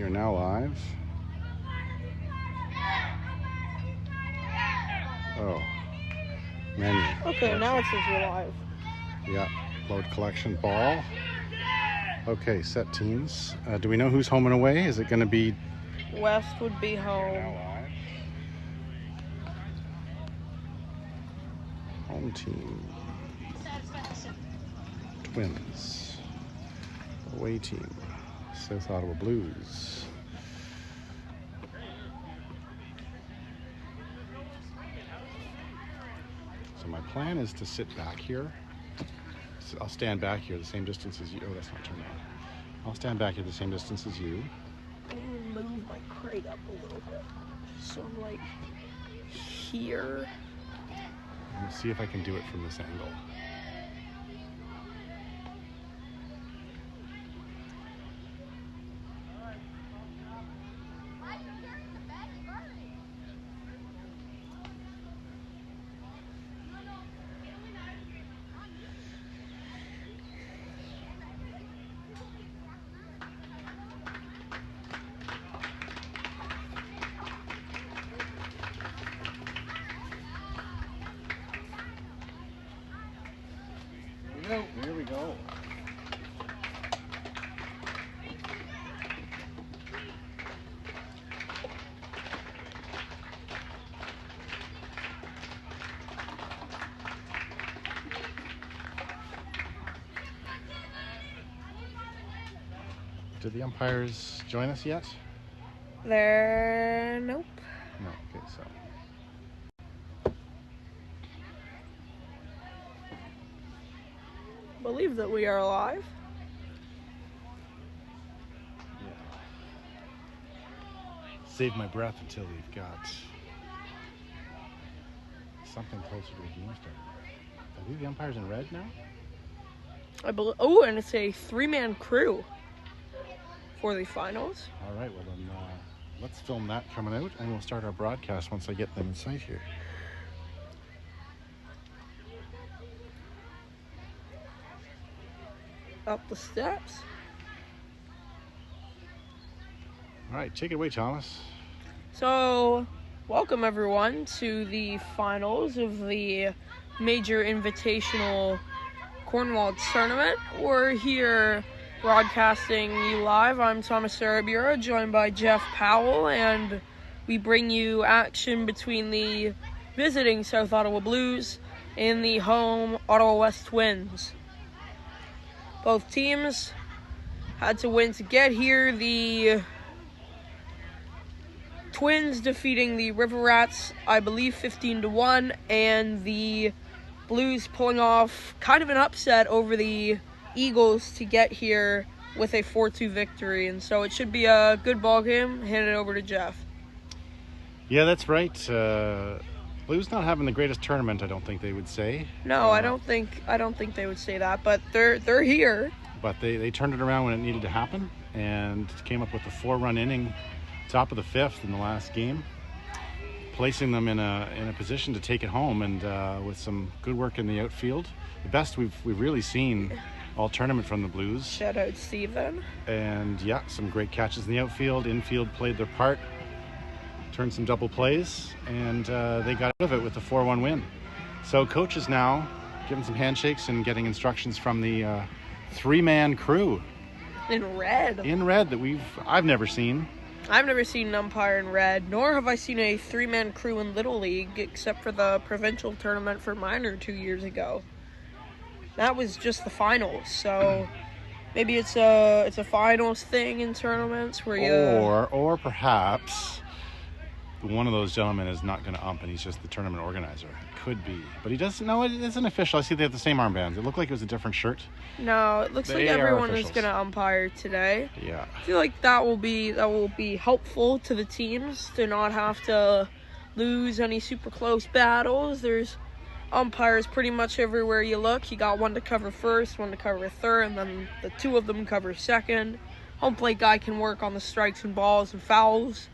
We are now live. Oh, menu. Okay, now it says we're live. Yeah, load collection ball. Okay, set teams. Do we know who's home and away? Is it going to be... West would be home. Home team. Twins. Away team. South Ottawa Blues. So my plan is to sit back here. So I'll stand back here the same distance as you. Oh, that's not turned on. I'll stand back here the same distance as you. I'm gonna move my crate up a little bit. So I'm like here. Let's see if I can do it from this angle. Here we go. Did the umpires join us yet? Nope. No, okay, so. Believe that we are live. Yeah. Save my breath until we've got something closer to the game start. I believe the umpire's in red now? Oh, and it's a 3-man crew for the finals. All right, well then let's film that coming out and we'll start our broadcast once I get them in sight here. Up the steps. All right, take it away, Thomas. So, welcome everyone to the finals of the Major Invitational Cornwall tournament. We're here broadcasting you live. I'm Thomas Sarabura, joined by Jeff Powell, and we bring you action between the visiting South Ottawa Blues and the home Ottawa West Twins. Both teams had to win to get here. The Twins defeating the River Rats, I believe, 15-1, and the Blues pulling off kind of an upset over the Eagles to get here with a 4-2 victory. And so it should be a good ball game. Hand it over to Jeff. Yeah, that's right. Blues not having the greatest tournament, I don't think they would say. No, I don't think they would say that, but they're here. But they turned it around when it needed to happen and came up with a 4-run inning, top of the 5th in the last game, placing them in a position to take it home, and with some good work in the outfield, the best we've really seen all tournament from the Blues. Shout out Steven. And yeah, some great catches in the outfield. Infield played their part, turned some double plays, and they got out of it with a 4-1 win. So coach is now giving some handshakes and getting instructions from the 3-man crew In red that I've never seen. I've never seen an umpire in red, nor have I seen a 3-man crew in Little League, except for the provincial tournament for minor 2 years ago. That was just the finals, so maybe it's a finals thing in tournaments where you... Or perhaps one of those gentlemen is not going to ump and he's just the tournament organizer. Could be. But he doesn't know it isn't official. I see they have the same armbands. It looked like it was a different shirt. No, it looks like everyone is going to umpire today. Yeah. I feel like that will be helpful to the teams to not have to lose any super close battles. There's umpires pretty much everywhere you look. You got one to cover first, one to cover third, and then the two of them cover second. Home plate guy can work on the strikes and balls and fouls,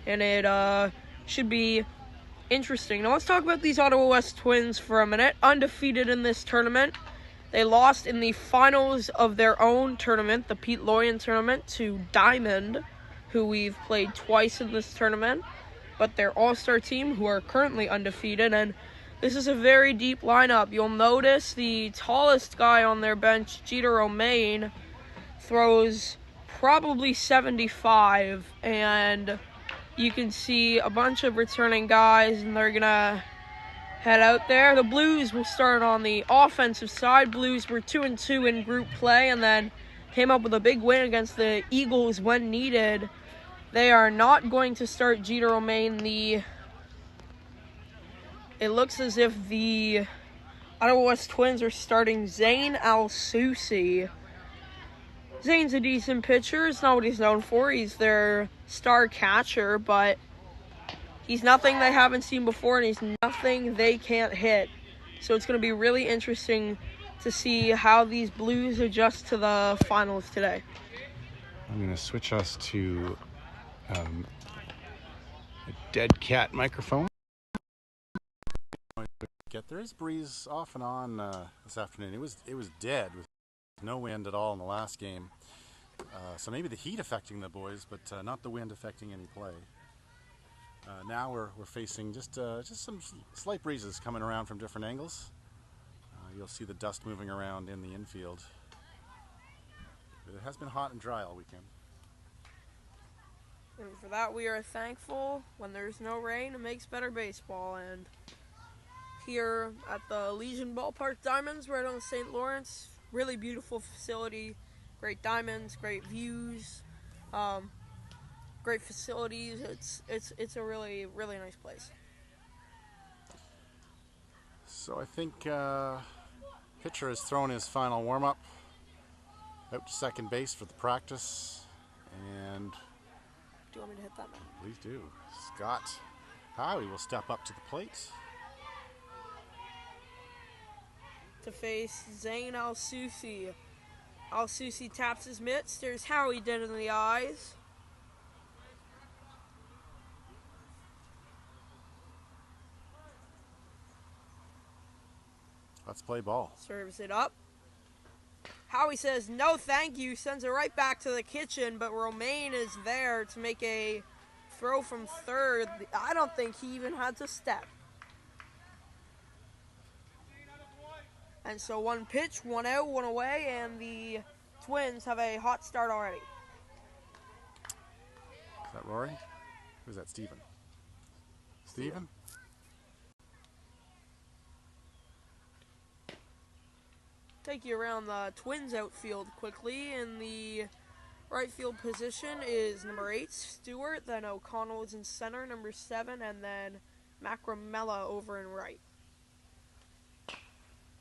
and it should be interesting. Now let's talk about these Ottawa West Twins for a minute. Undefeated in this tournament. They lost in the finals of their own tournament, the Pete Loyan tournament, to Diamond, who we've played twice in this tournament, but their all-star team, who are currently undefeated, and this is a very deep lineup. You'll notice the tallest guy on their bench, Jeter Romaine, throws probably 75, and you can see a bunch of returning guys, and they're gonna head out there. The Blues will start on the offensive side. Blues were 2-2 in group play and then came up with a big win against the Eagles when needed. They are not going to start Jeter Romaine. It looks as if the Ottawa West Twins are starting Zane Al-Souci. Zane's a decent pitcher. It's not what he's known for. He's their star catcher, but he's nothing they haven't seen before, and he's nothing they can't hit. So it's going to be really interesting to see how these Blues adjust to the finals today. I'm going to switch us to a dead cat microphone. There is breeze off and on this afternoon. It was dead with no wind at all in the last game. So maybe the heat affecting the boys, but not the wind affecting any play. Now we're facing just some slight breezes coming around from different angles. You'll see the dust moving around in the infield. But it has been hot and dry all weekend. And for that, we are thankful. When there's no rain, it makes better baseball. And here at the Legion Ballpark Diamonds, right on the St. Lawrence, really beautiful facility, great diamonds, great views, great facilities. It's a really, really nice place. So I think pitcher has thrown his final warm-up out to second base for the practice, and do you want me to hit that, man? Please do. Scott Howie will step up to the plate to face Zane Al-Souci. Al-Souci taps his mitt, stares Howie dead in the eyes. Let's play ball. Serves it up. Howie says no thank you, sends it right back to the kitchen, but Romaine is there to make a throw from third. I don't think he even had to step. And so one pitch, one out, one away, and the Twins have a hot start already. Is that Rory? Who's that, Steven? Steven? Take you around the Twins outfield quickly. In the right field position is number 8, Stewart. Then O'Connell is in center, number 7, and then Macramella over in right.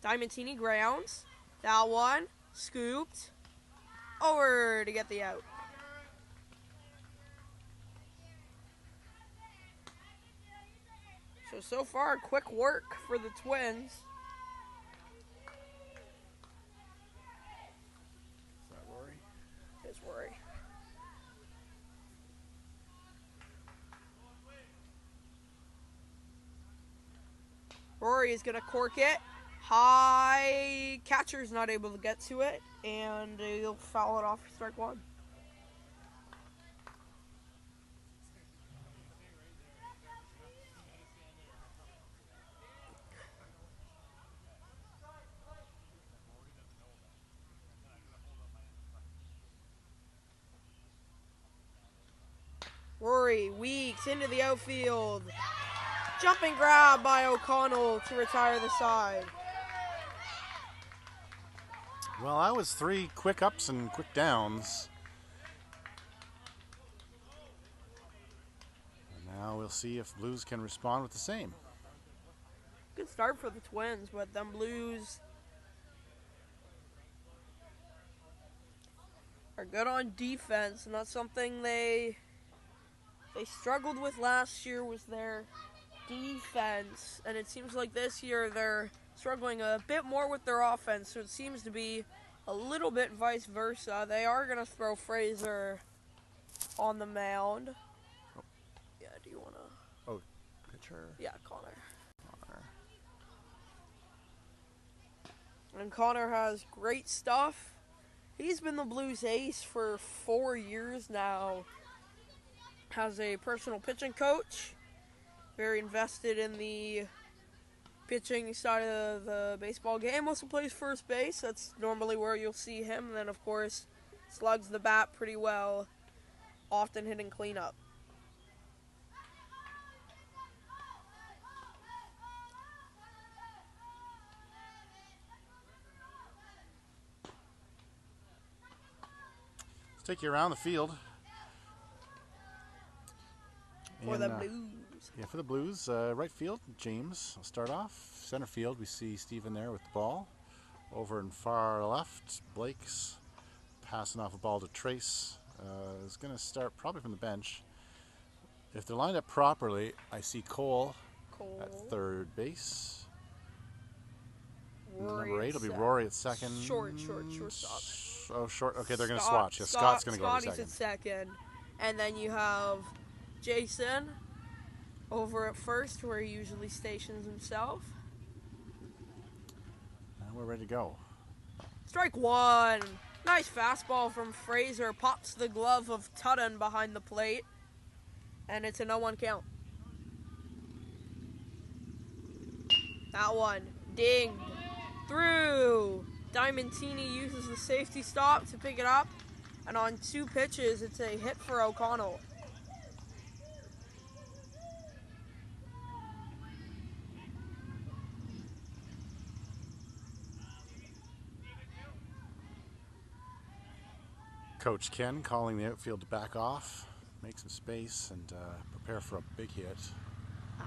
Diamantini grounds. That one scooped over to get the out. So far, quick work for the Twins. Is that Rory? It's Rory. Rory is going to cork it. High, catcher's not able to get to it, and he'll foul it off for strike one. Rory weaks into the outfield. Jumping grab by O'Connell to retire the side. Well, that was 3 quick ups and quick downs. And now we'll see if Blues can respond with the same. Good start for the Twins, but them Blues are good on defense, and that's something they struggled with last year, was their defense, and it seems like this year they're struggling a bit more with their offense, so it seems to be a little bit vice versa. They are going to throw Fraser on the mound. Oh. Yeah, do you want to? Oh, pitcher. Yeah, Connor. And Connor has great stuff. He's been the Blues ace for 4 years now. has a personal pitching coach, very invested in the pitching side of the baseball game. Also plays first base. That's normally where you'll see him. And then, of course, slugs the bat pretty well, often hitting cleanup. Let's take you around the field. For the Blues. Yeah, for the Blues. Right field, James will start off. Center field, we see Steven there with the ball. Over in far left, Blake's passing off a ball to Trace. Is going to start probably from the bench. If they're lined up properly, I see Cole at third base. Number 8 will be Rory at second. Shortstop. Oh, short. Okay, they're going to swatch. Yeah, Scott's going to go to second. Scotty's at second. And then you have Jason over at first, where he usually stations himself. And we're ready to go. Strike one. Nice fastball from Fraser. Pops the glove of Tutton behind the plate. And it's a 0-1 count. That one dinged through. Diamantini uses the safety stop to pick it up. And on 2 pitches, it's a hit for O'Connell. Coach Ken calling the outfield to back off, make some space, and prepare for a big hit.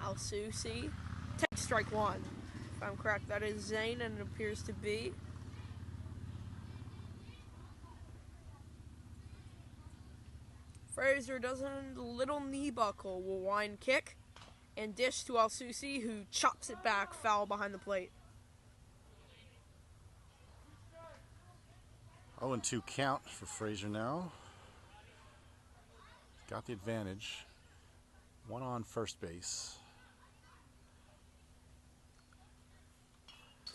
Al Susi takes strike one. If I'm correct, that is Zane, and it appears to be. Fraser does a little knee buckle, will wind kick, and dish to Al Susi, who chops it back foul behind the plate. 0-2 count for Fraser now. Got the advantage. One on first base.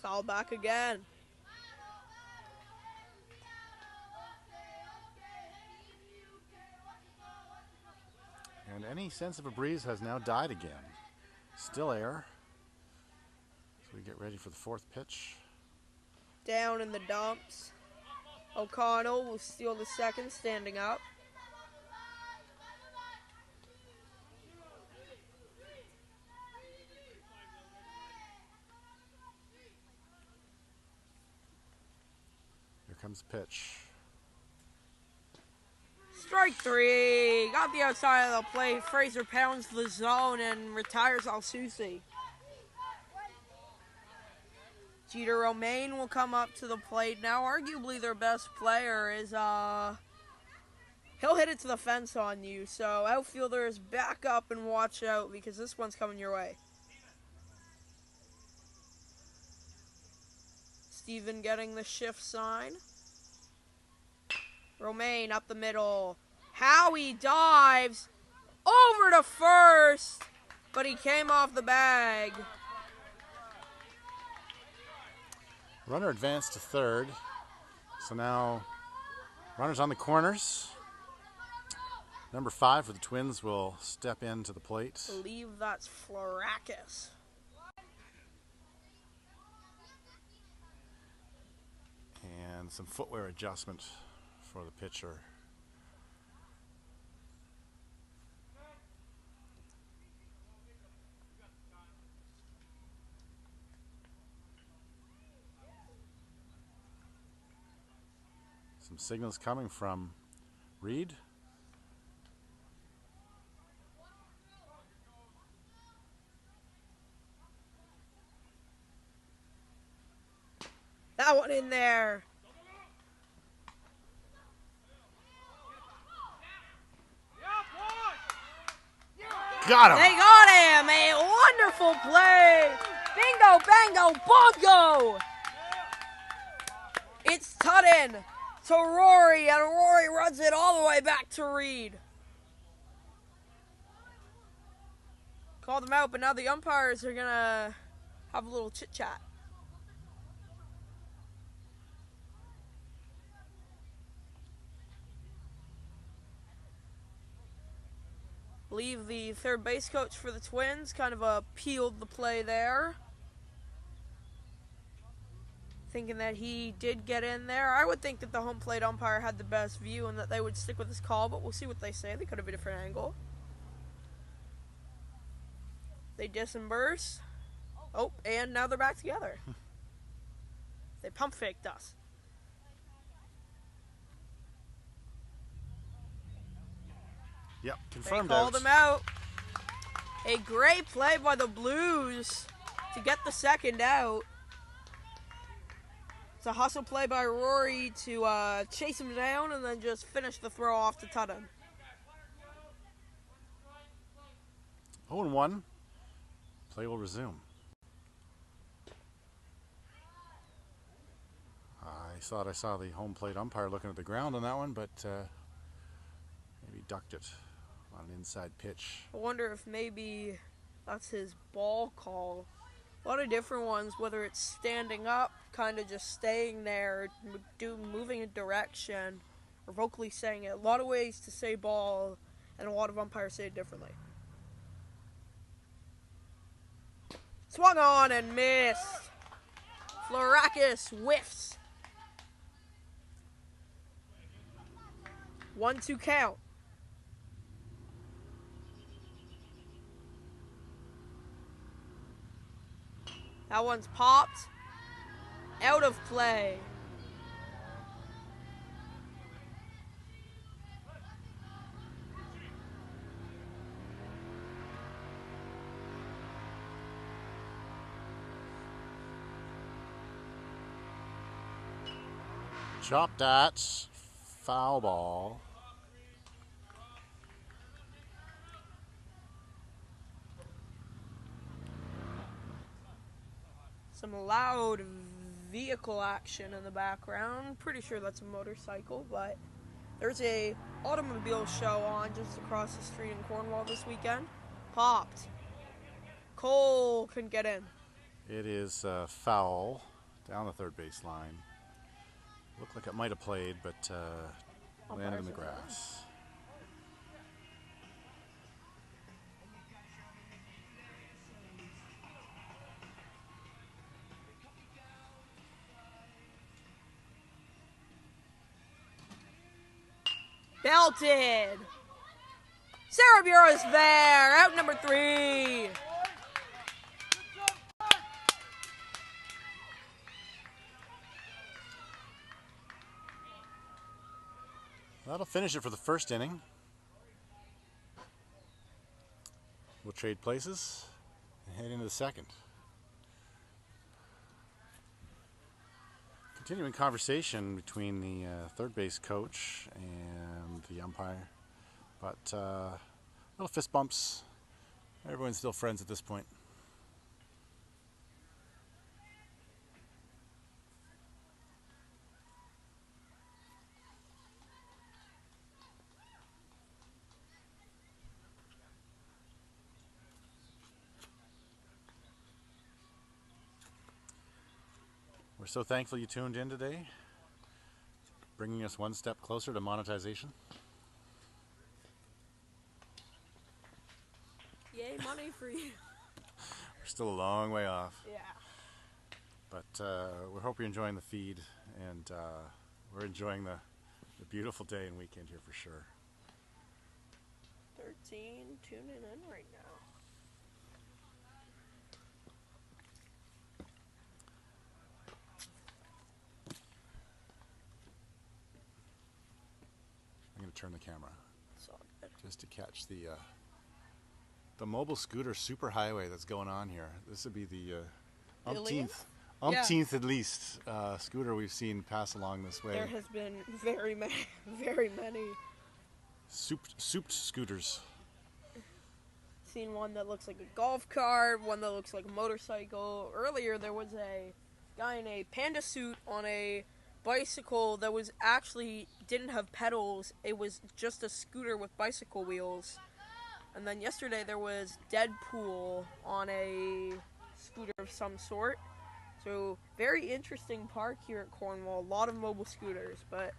Foul back again. And any sense of a breeze has now died again. Still air. So we get ready for the 4th pitch. Down in the dumps. O'Connell will steal the second, standing up. Here comes the pitch. Strike 3. Got the outside of the plate. Fraser pounds the zone and retires Al Susi. Jeter Romaine will come up to the plate. Now, arguably their best player is, he'll hit it to the fence on you. So, outfielders, back up and watch out because this one's coming your way. Steven getting the shift sign. Romaine up the middle. Howie dives over to first, but he came off the bag. Runner advanced to third. So now runners on the corners. Number 5 for the Twins will step into the plate. I believe that's Florakis. And some footwear adjustment for the pitcher. Some signals coming from Reed. That one in there. Got him. They got him. A wonderful play. Bingo, bango, bongo. It's Tutton to Rory, and Rory runs it all the way back to Reed. Called them out, but now the umpires are going to have a little chit-chat. believe the third base coach for the Twins kind of appealed the play there, thinking that he did get in there. I would think that the home plate umpire had the best view and that they would stick with his call, but we'll see what they say. They could have a different angle. They disburse. Oh, and now they're back together. They pump faked us. Yep, confirmed They called out. him out. A great play by the Blues to get the second out. It's a hustle play by Rory to chase him down and then just finish the throw off to Tutton. 0-1. Play will resume. I thought I saw the home plate umpire looking at the ground on that one, but maybe ducked it on an inside pitch. I wonder if maybe that's his ball call. A lot of different ones, whether it's standing up, kind of just staying there, moving a direction, or vocally saying it. A lot of ways to say ball, and a lot of umpires say it differently. Swung on and missed. Florakis whiffs. 1-2 count. That one's popped. Out of play. Chopped at. Foul ball. Some loud vehicle action in the background. Pretty sure that's a motorcycle, but there's a automobile show on just across the street in Cornwall this weekend. Popped. Cole couldn't get in. It is foul down the third base line. Looked like it might have played, but landed in the grass. Belted. Sarah Bureau's there. Out number 3. That'll finish it for the first inning. We'll trade places and head into the second. Continuing conversation between the third base coach and the umpire, but little fist bumps. Everyone's still friends at this point. We're so thankful you tuned in today, bringing us one step closer to monetization. Yay, money for you. We're still a long way off. Yeah. But we hope you're enjoying the feed, and we're enjoying the beautiful day and weekend here for sure. 13 tuning in right now. I'm going to turn the camera It's all good. just to catch the mobile scooter superhighway that's going on here. This would be the umpteenth at least scooter we've seen pass along this way. There has been very many. Souped scooters. Seen one that looks like a golf cart, one that looks like a motorcycle. Earlier there was a guy in a panda suit on a bicycle that was actually didn't have pedals. It was just a scooter with bicycle wheels. And then yesterday there was Deadpool on a scooter of some sort. So very interesting park here at Cornwall. A lot of mobile scooters, but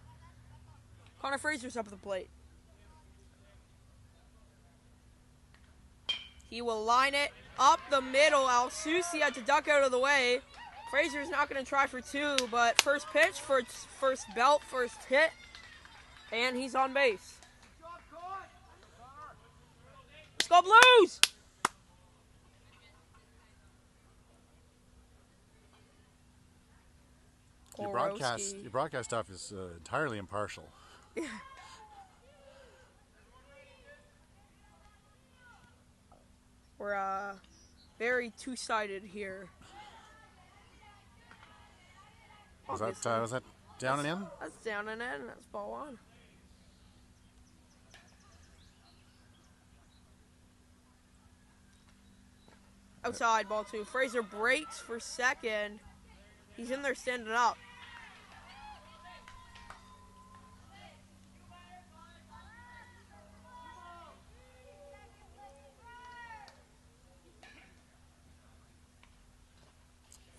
Connor Fraser's up at the plate. He will line it up the middle. Al-Susi had to duck out of the way. Fraser's not going to try for two, but first pitch, first belt, first hit, and he's on base. Let's go Blues! Your broadcast stuff is entirely impartial. Yeah. We're very two-sided here. Was that down and in? That's down and in. That's ball on. Outside, ball two. Fraser breaks for second. He's in there standing up.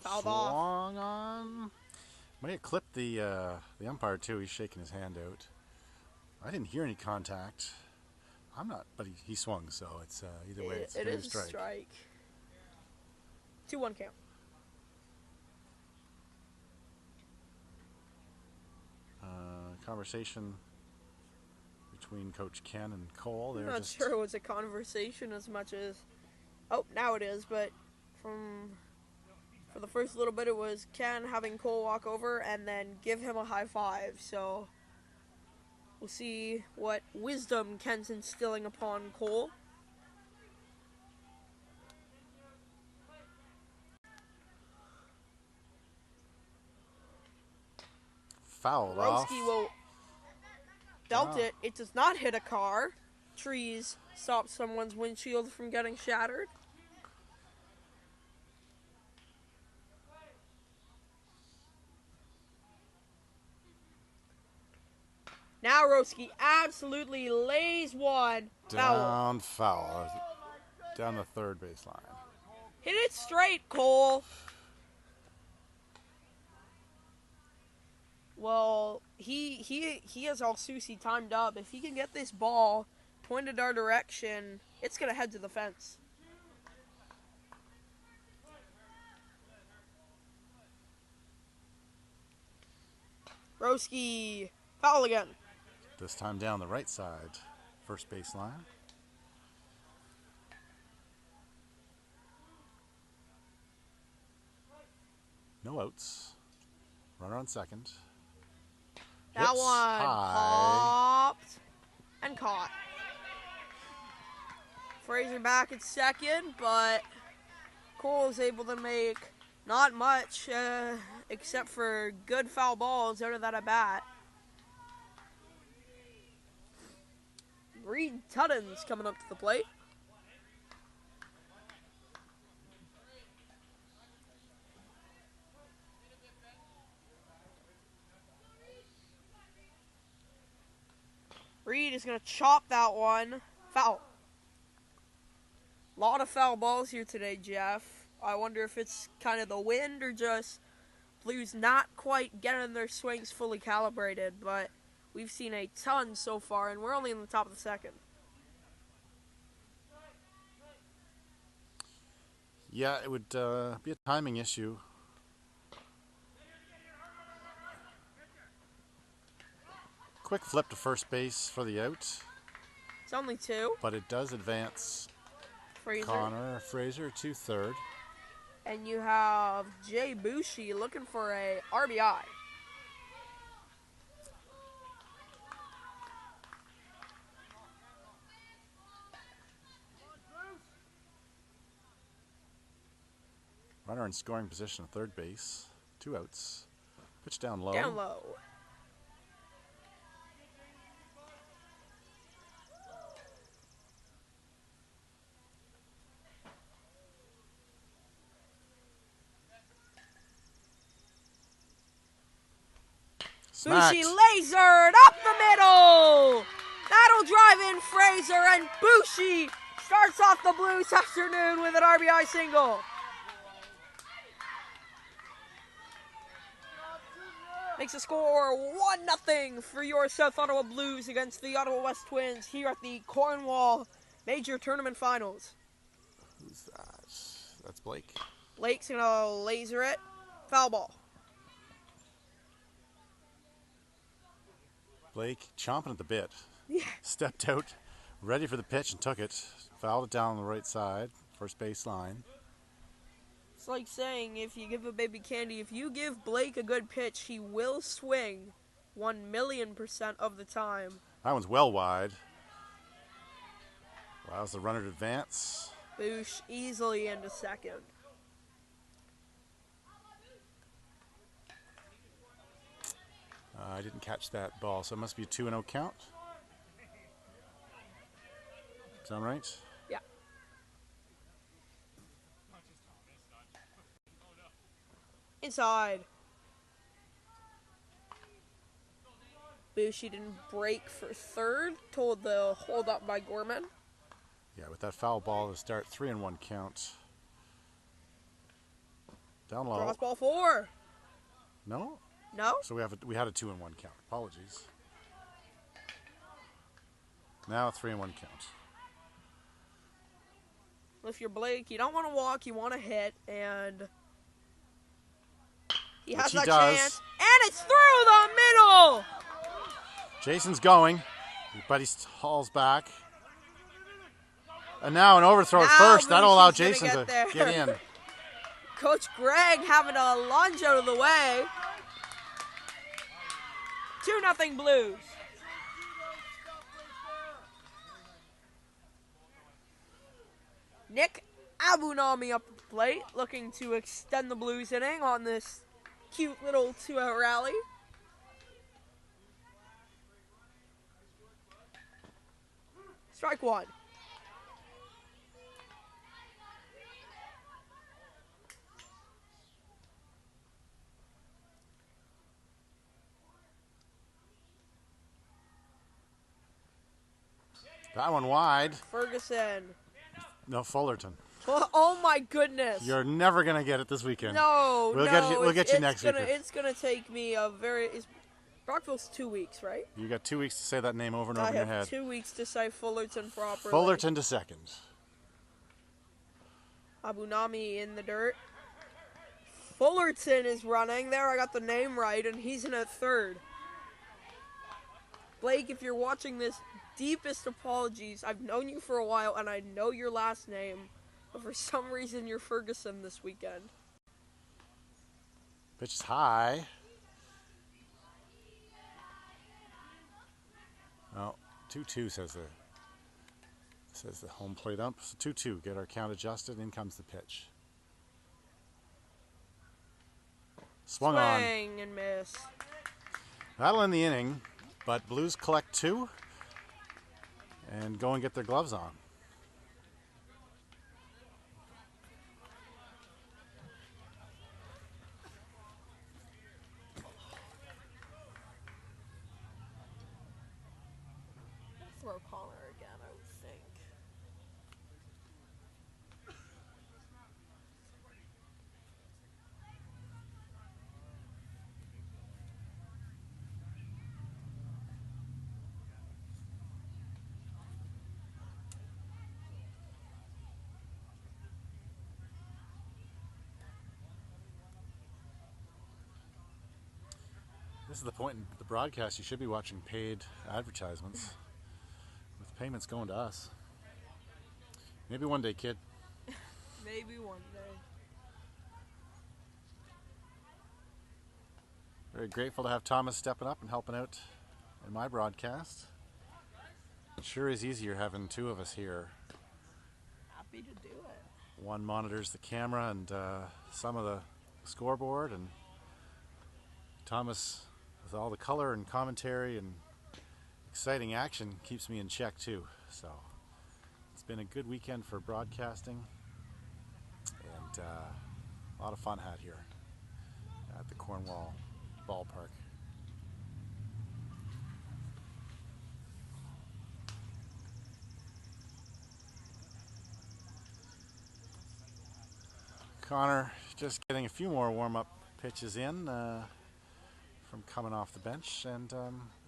Fouled off. Swung on. Might have clipped the umpire too. He's shaking his hand out. I didn't hear any contact. I'm not, but he swung, so it's either way. It is a strike. 2-1 count. Conversation between Coach Ken and Cole. I'm not sure it was a conversation as much as, oh, now it is, but for the first little bit it was Ken having Cole walk over and then give him a high five. So we'll see what wisdom Ken's instilling upon Cole. Fouled off. Roski will belt it. It does not hit a car. Trees stop someone's windshield from getting shattered. Now Roski absolutely lays one. Down foul. Down the third baseline. Hit it straight, Cole. Well, he has Al-Susi timed up. If he can get this ball pointed our direction, it's going to head to the fence. Roski, foul again. This time down the right side, first baseline. No outs. Runner on second. That Hits one high. popped and caught. Fraser back at second, but Cole is able to make not much except for good foul balls out of that at bat. Reed Tutton's coming up to the plate. Reed is going to chop that one. Foul. A lot of foul balls here today, Jeff. I wonder if it's kind of the wind or just Blues not quite getting their swings fully calibrated, but we've seen a ton so far, and we're only in the top of the second. Yeah, it would be a timing issue. Quick flip to first base for the out. It's only two. But it does advance Fraser to third. And you have Jay Bushi looking for a RBI. Runner in scoring position at third base. 2 outs. Pitch down low. Down low. Smacked. Bushi lasered up the middle. That'll drive in Fraser, and Bushi starts off the Blues afternoon with an RBI single. Makes the score 1-0 for your South Ottawa Blues against the Ottawa West Twins here at the Cornwall Major Tournament Finals. Blake. Blake's gonna laser it. Foul ball. Blake chomping at the bit. Yeah. Stepped out, ready for the pitch and took it. Fouled it down on the right side, first base line. It's like saying if you give a baby candy, if you give Blake a good pitch, he will swing 1,000,000% of the time. That one's well wide. Allows the runner to advance. Boosh easily into second. I didn't catch that ball, so it must be a 2-0 count. Sound right? Yeah. Inside. Bushi didn't break for third. Told the hold up by Gorman. Yeah, with that foul ball to start, 3-1 count. Down low. Cross ball 4. No? No? So we had a 2-1 count. Apologies. Now a 3-1 count. If you're Blake, you don't want to walk, you want to hit, and he has that chance, and it's through the middle! Jason's going, but he hauls back. And now an overthrow at first. That'll allow Jason to get in. Coach Greg having to lunge out of the way. 2-0 Blues. Nick Abunami up at the plate, looking to extend the Blues inning on this cute little 2-out rally. Strike 1. That one wide. Ferguson. No, Fullerton. Oh my goodness. You're never going to get it this weekend. No, We'll get you next week. It's going to take me a very... Brockville's 2 weeks, right? You got 2 weeks to say that name over and over in your head. I have 2 weeks to say Fullerton properly. Fullerton to second. Abunami in the dirt. Fullerton is running. There, I got the name right, and he's in at third. Blake, if you're watching this, deepest apologies. I've known you for a while, and I know your last name, but for some reason you're Ferguson this weekend. Pitch is high. Oh, 2-2 says the home plate ump. So 2-2. Get our count adjusted. In comes the pitch. Swing and miss. That'll end the inning, but Blues collect 2 and go and get their gloves on. Throw Connor again, I would think. This is the point in the broadcast. You should be watching paid advertisements with payments going to us. Maybe one day, kid. Maybe one day. Very grateful to have Thomas stepping up and helping out in my broadcast. It sure is easier having 2 of us here. Happy to do it. One monitors the camera and some of the scoreboard, and Thomas, with all the color and commentary and exciting action, keeps me in check too. So it's been a good weekend for broadcasting, and a lot of fun had here at the Cornwall ballpark. Connor just getting a few more warm-up pitches in from coming off the bench, and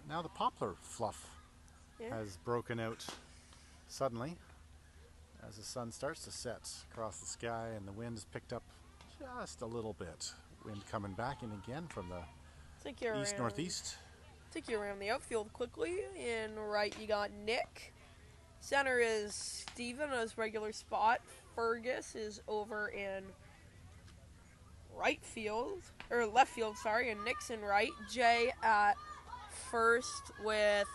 now the poplar fluff has broken out suddenly as the sun starts to set across the sky and the wind has picked up just a little bit. Wind coming back in again from the east-northeast. Take you around the outfield quickly. In right, you got Nick. Center is Steven in his regular spot. Fergus is over in left field, and Nick's in right. Jay at first with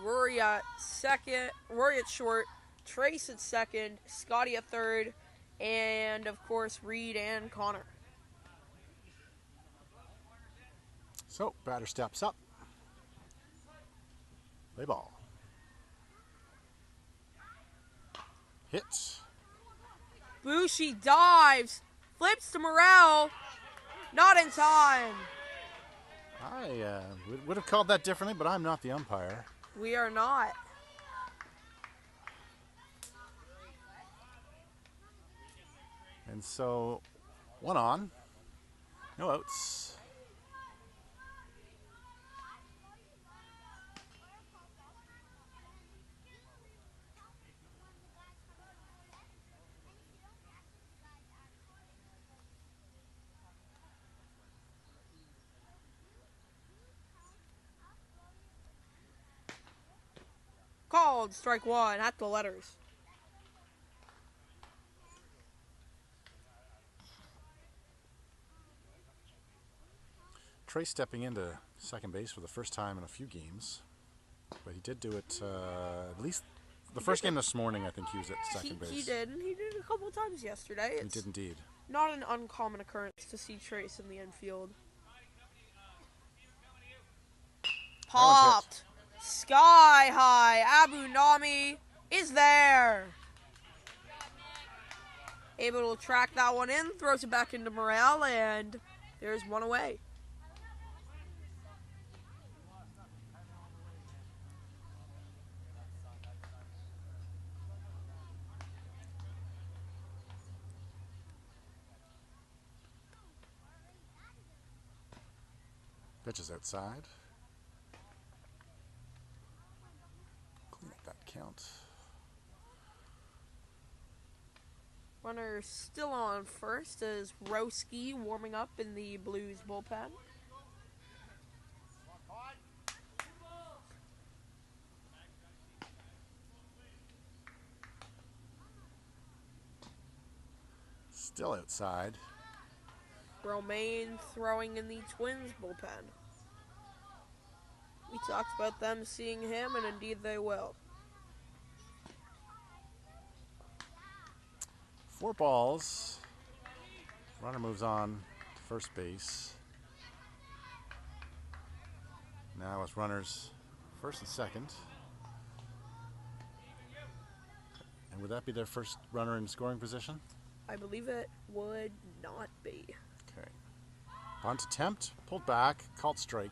Rory at second, Rory at short, Trace at second, Scotty at third, and of course Reed and Connor. So, batter steps up. Play ball. Hits. Bushi dives, flips to Morel, not in time. I would have called that differently, but I'm not the umpire. We are not. And so, one on, no outs. Called strike one at the letters. Trey stepping into second base for the first time in a few games, but he did do it at least the first game this morning. I think he was at second base. He did a couple of times yesterday. He did indeed. Not an uncommon occurrence to see Trace in the infield. Popped. Sky high. Abu Nami is there. Able to track that one in. Throws it back into Morel, and there's one away. Pitch is outside. Clean up that count. Runner still on first as Roski warming up in the Blues bullpen. Still outside. Romaine throwing in the Twins bullpen. We talked about them seeing him, and indeed they will. 4 balls. Runner moves on to first base. Now with runners first and second. And would that be their first runner in scoring position? I believe it would not be. Okay. Bunt attempt, pulled back, called strike.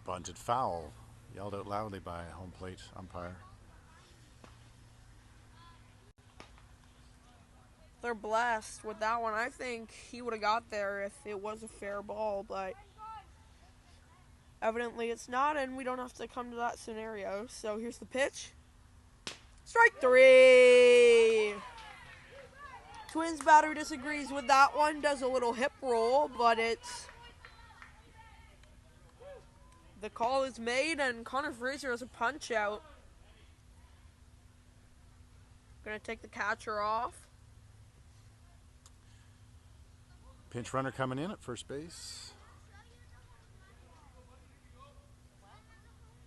Bunted foul, yelled out loudly by a home plate umpire. They're blessed with that one. I think he would have got there if it was a fair ball, but evidently it's not, and we don't have to come to that scenario. So here's the pitch. Strike 3! Twins batter disagrees with that one, does a little hip roll, but it's... The call is made, and Connor Fraser has a punch out. Gonna take the catcher off. Pinch runner coming in at first base.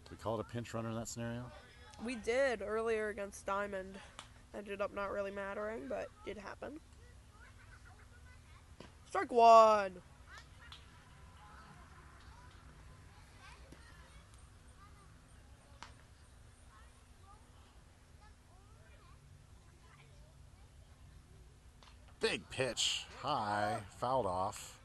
Did we call it a pinch runner in that scenario? We did earlier against Diamond. Ended up not really mattering, but did happen. Strike 1. Big pitch, high, fouled off.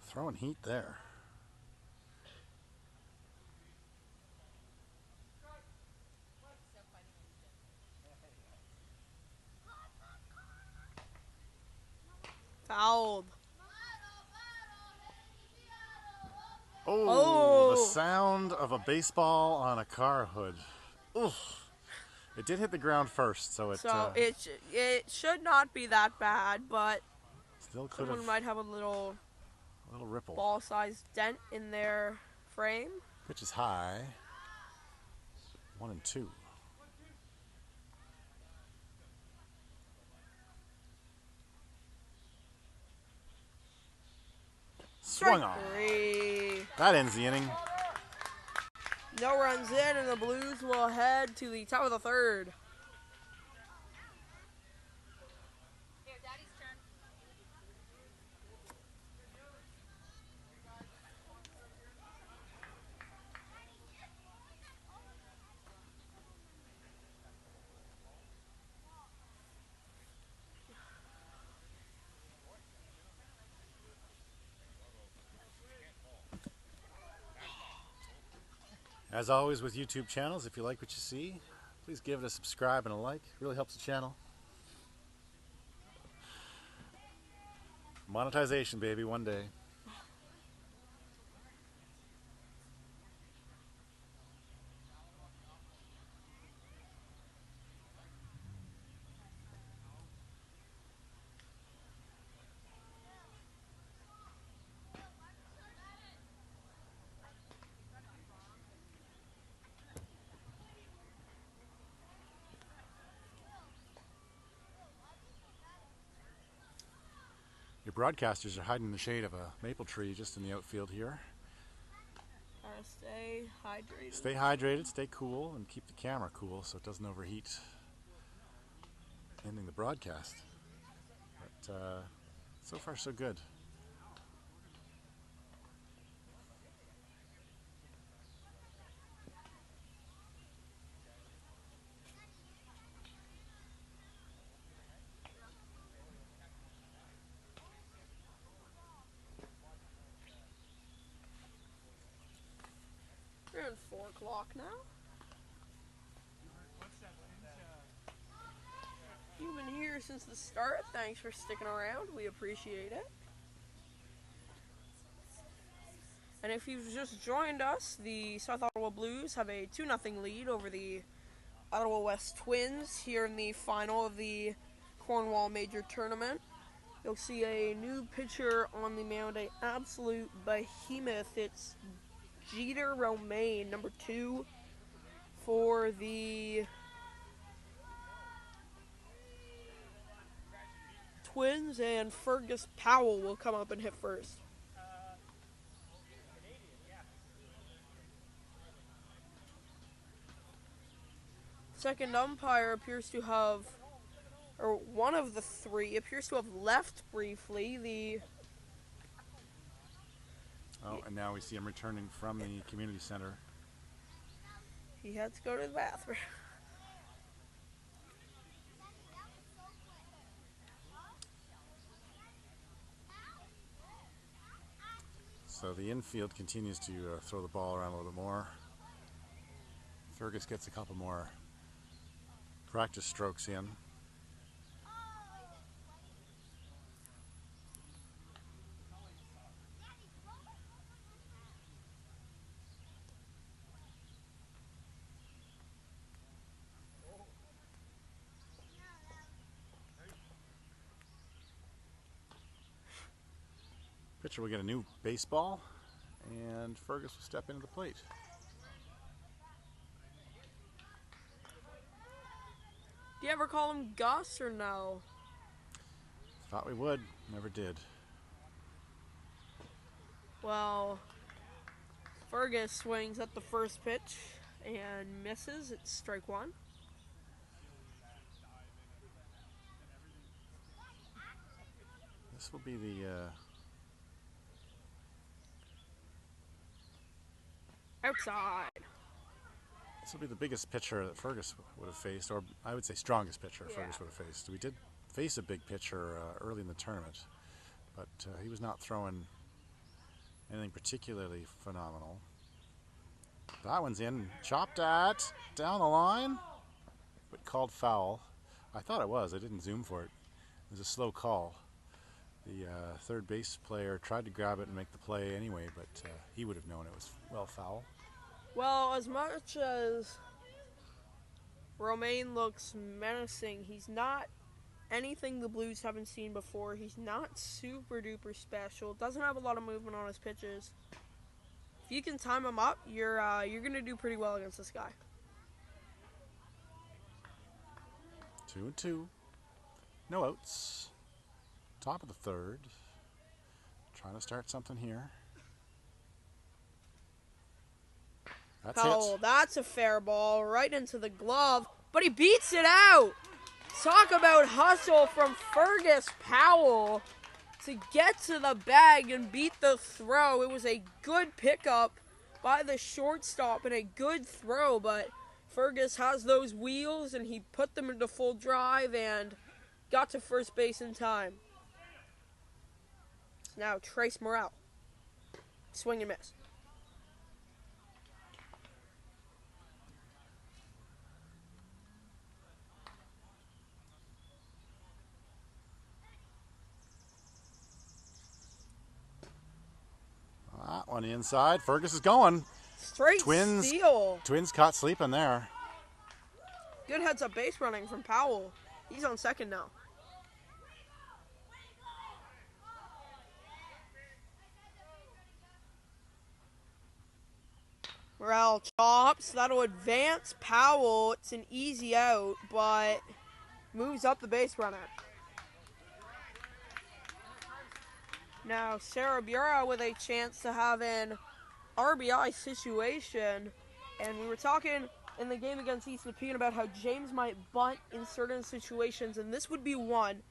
Throwing heat there. Fouled. Oh, the sound of a baseball on a car hood. Oof. It did hit the ground first, so it should not be that bad, but still could someone have might have a little ripple. ball-sized dent in their frame. Pitch is high. 1-2. Swung on. That ends the inning. No runs in, and the Blues will head to the top of the third. Here, Daddy's turn. As always with YouTube channels, if you like what you see, please give it a subscribe and a like. It really helps the channel. Monetization, baby, one day. Your broadcasters are hiding in the shade of a maple tree just in the outfield here. Gotta stay hydrated. Stay hydrated, stay cool, and keep the camera cool so it doesn't overheat ending the broadcast. But so far so good. We're at 4 o'clock now. You've been here since the start. Thanks for sticking around. We appreciate it. And if you've just joined us, the South Ottawa Blues have a 2-0 lead over the Ottawa West Twins here in the final of the Cornwall Major Tournament. You'll see a new pitcher on the mound, an absolute behemoth. It's Jeter Romaine, number 2 for the Twins, and Fergus Powell will come up and hit first. Second umpire appears to have, or one of the three appears to have left briefly. And now we see him returning from the community center. He had to go to the bathroom. So the infield continues to throw the ball around a little bit more. Fergus gets a couple more practice strokes in. Pitcher will get a new baseball, and Fergus will step into the plate. Do you ever call him Gus or no? Thought we would, never did. Well, Fergus swings at the first pitch and misses. It's strike one. This will be the outside. this will be the biggest pitcher that Fergus would have faced, or I would say strongest pitcher Fergus would have faced. We did face a big pitcher early in the tournament, but he was not throwing anything particularly phenomenal. That one's in, chopped at, down the line, but called foul. I thought it was, I didn't zoom for it. It was a slow call. The third base player tried to grab it and make the play anyway, but he would have known it was, well, foul. Well, as much as Romain looks menacing, he's not anything the Blues haven't seen before. He's not super duper special. Doesn't have a lot of movement on his pitches. If you can time him up, you're gonna do pretty well against this guy. 2-2. No outs. Top of the third. Trying to start something here. That's Powell, it. that's a fair ball right into the glove, but he beats it out. Talk about hustle from Fergus Powell to get to the bag and beat the throw. It was a good pickup by the shortstop and a good throw, but Fergus has those wheels and he put them into full drive and got to first base in time. Now Trace Morrell. Swing and miss. That one inside. Fergus is going. Straight Twins. steal. Twins caught sleeping there. Good heads-up base running from Powell. He's on second now. Morrell chops. That'll advance Powell. It's an easy out, but moves up the base runner. Now, Sarabura with a chance to have an RBI situation. And we were talking in the game against East Nepean about how James might bunt in certain situations, and this would be one.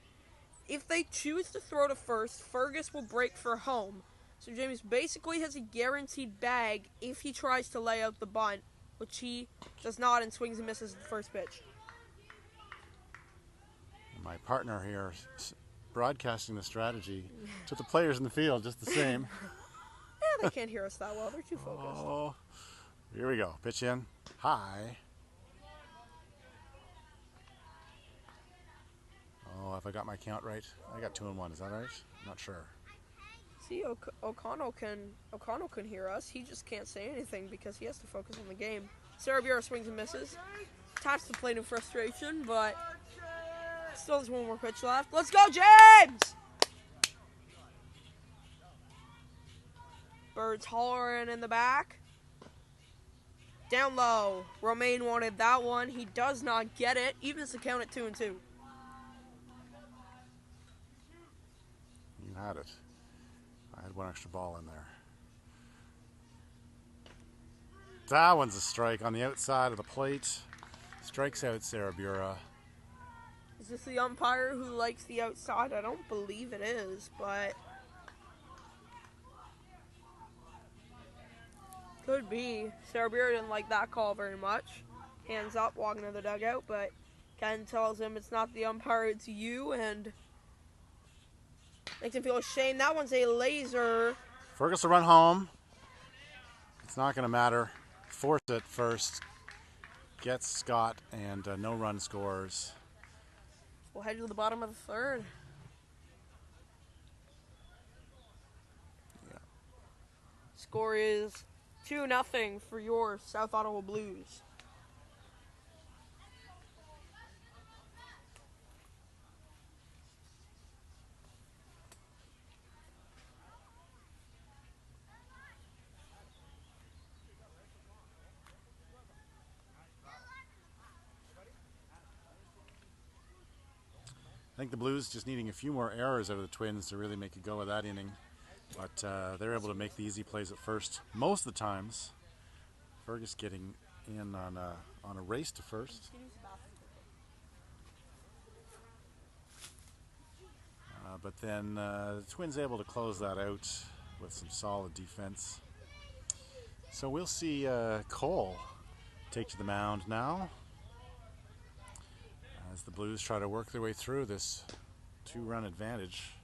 If they choose to throw to first, Fergus will break for home. So James basically has a guaranteed bag if he tries to lay out the bunt, which he does not and swings and misses at the first pitch. My partner here broadcasting the strategy to the players in the field just the same. Yeah, they can't hear us that well. They're too focused. Oh, here we go. Pitch in. High. Oh, if I got my count right, I got 2 and 1. Is that right? I'm not sure. See, O'Connell can hear us. He just can't say anything because he has to focus on the game. Sarabura swings and misses. Taps the plate in frustration, but still has one more pitch left. Let's go, James! Birds hollering in the back. Down low. Romain wanted that one. He does not get it. Evens the count at 2-2. You had it. I had one extra ball in there. That one's a strike on the outside of the plate. Strikes out Sarabura. Is this the umpire who likes the outside? I don't believe it is, but could be. Sarabura didn't like that call very much. Hands up, walking to the dugout, but Ken tells him it's not the umpire, it's you, and makes him feel ashamed. That one's a laser. Fergus will run home. It's not going to matter. Force it first. Gets Scott, and no run scores. We'll head to the bottom of the third. Yeah. Score is 2-0 for your South Ottawa Blues. I think the Blues just needing a few more errors out of the Twins to really make a go of that inning. But they're able to make the easy plays at first most of the times. Fergus getting in on a race to first. But then the Twins able to close that out with some solid defense. So we'll see Cole take to the mound now, as the Blues try to work their way through this 2-run advantage.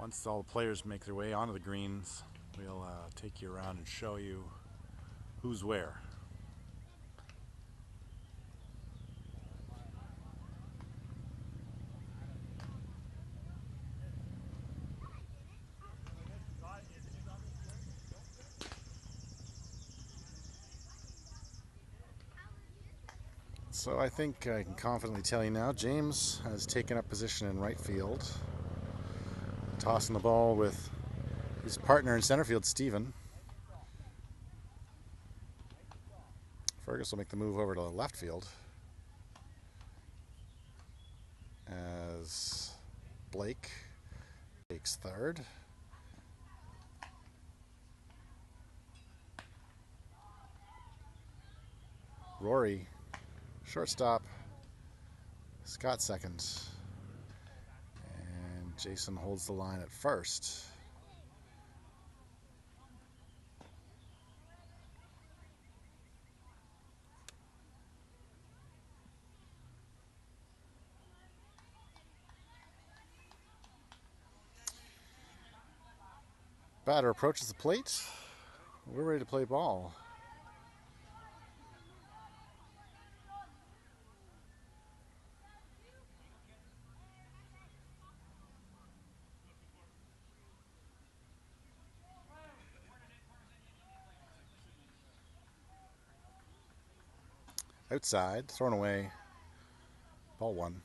Once all the players make their way onto the greens, we'll take you around and show you who's where. So I think I can confidently tell you now, James has taken up position in right field, tossing the ball with his partner in center field, Stephen. Fergus will make the move over to left field as Blake takes third. Rory, shortstop. Scott second. And Jason holds the line at first. Batter approaches the plate. We're ready to play ball. Outside, thrown away. Ball one.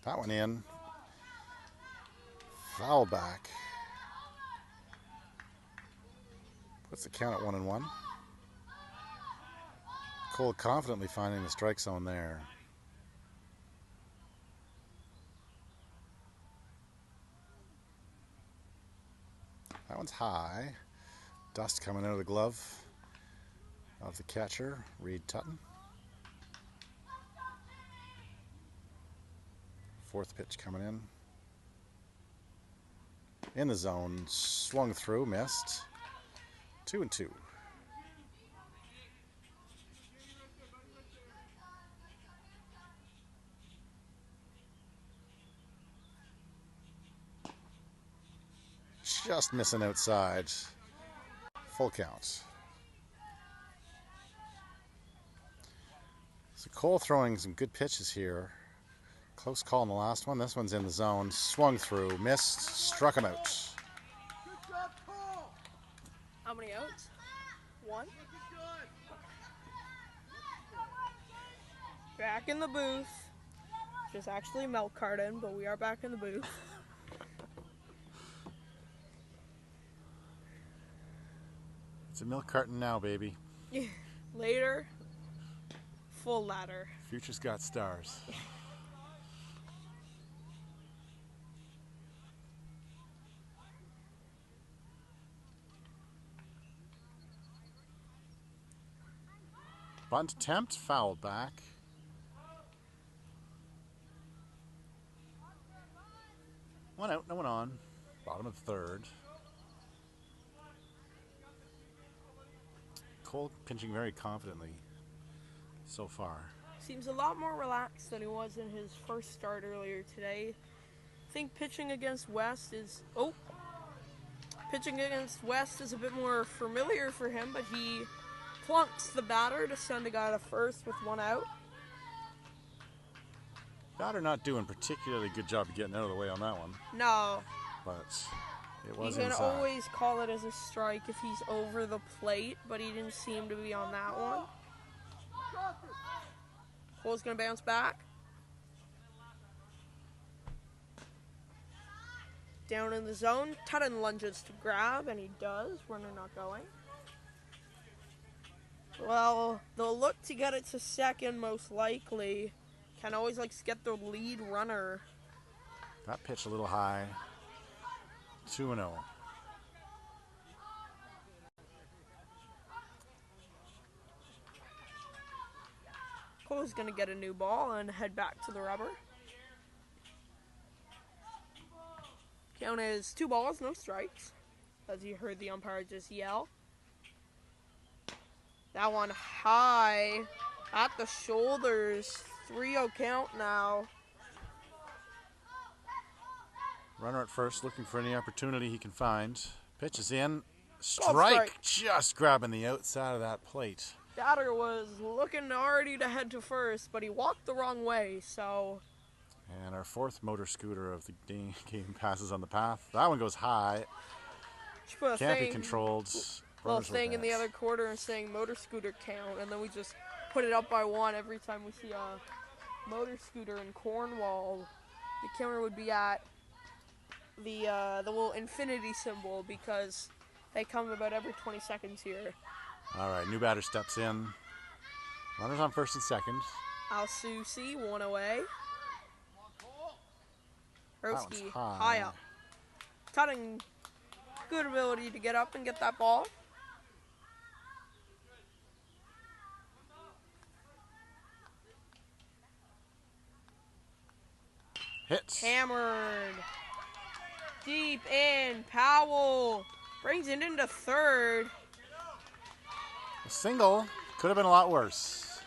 That one in. Foul back. Puts the count at 1-1. Cole confidently finding the strike zone there. That one's high. Dust coming out of the glove of the catcher, Reed Tutton. Fourth pitch coming in. In the zone, swung through, missed. 2-2. Just missing outside. Full count. So Cole throwing some good pitches here. Close call in the last one. This one's in the zone. Swung through, missed, struck him out. How many outs? One? Back in the booth. Just actually milk carton, but we are back in the booth. It's a milk carton now, baby. Later, full ladder. Future's got stars. Bunt attempt, foul back. One out, no one on. Bottom of the third. Cole pinching very confidently so far. Seems a lot more relaxed than he was in his first start earlier today. I think pitching against West is a bit more familiar for him, but he plunks the batter to send a guy to first with one out. Batter not doing particularly good job of getting out of the way on that one. No. But it was You can inside. always call it as a strike if he's over the plate, but he didn't seem to be on that one. Cole's going to bounce back. Down in the zone, Tutton lunges to grab, and he does. Runner not going. Well, they'll look to get it to second most likely. Can always get their lead runner. That pitch a little high. 2-0. Cole's going to get a new ball and head back to the rubber. Count is 2 balls, no strikes, as you heard the umpire just yell. That one high at the shoulders. 3-0 count now. Runner at first, looking for any opportunity he can find. Pitch is in. Strike. Just grabbing the outside of that plate. Batter was looking already to head to first, but he walked the wrong way, so... And our fourth motor scooter of the game passes on the path. That one goes high. Can't be controlled. Little thing in the other quarter and saying motor scooter count, and then we just put it up by 1 every time we see a motor scooter in Cornwall. The counter would be at the little infinity symbol because they come about every 20 seconds here. All right, new batter steps in. Runners on first and second. Al-Susi, 1 away. Roski, high. high up. Tutting, good ability to get up and get that ball. Hits. Hammered. Deep in. Powell brings it into third. A single could have been a lot worse.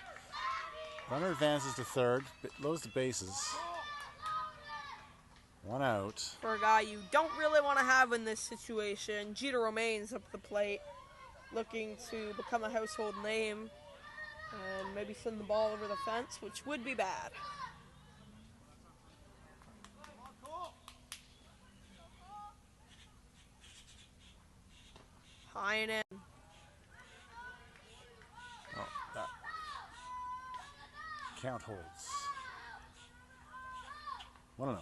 Runner advances to third, loads the bases. 1 out. For a guy you don't really want to have in this situation, Jeter Romain's up the plate, looking to become a household name and maybe send the ball over the fence, which would be bad. High and in. Oh, that count holds. 1-0.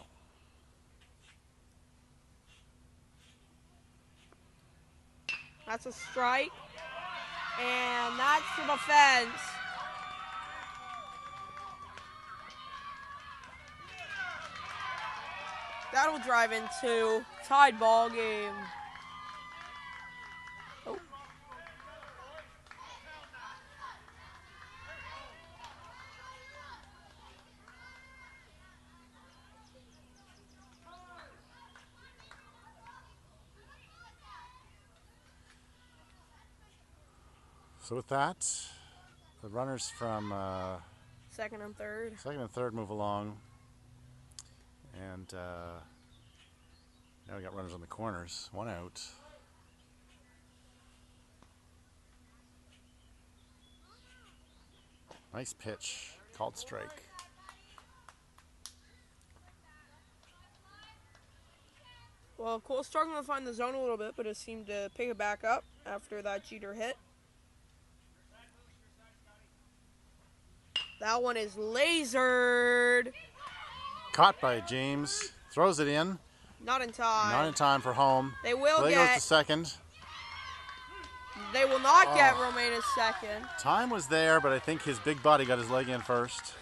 That's a strike. And that's to the fence. That'll drive into tied ball game. Oh. So with that, the runners from Second and third move along. And now we got runners on the corners. 1 out. Nice pitch. Called strike. Well, Cole's struggling to find the zone a little bit, but it seemed to pick it back up after that Jeter hit. That one is lasered. Caught by James. Throws it in. Not in time. Not in time for home. They will Play get. goes to second. They will not get Romain as second. Time was there, but I think his big body got his leg in first.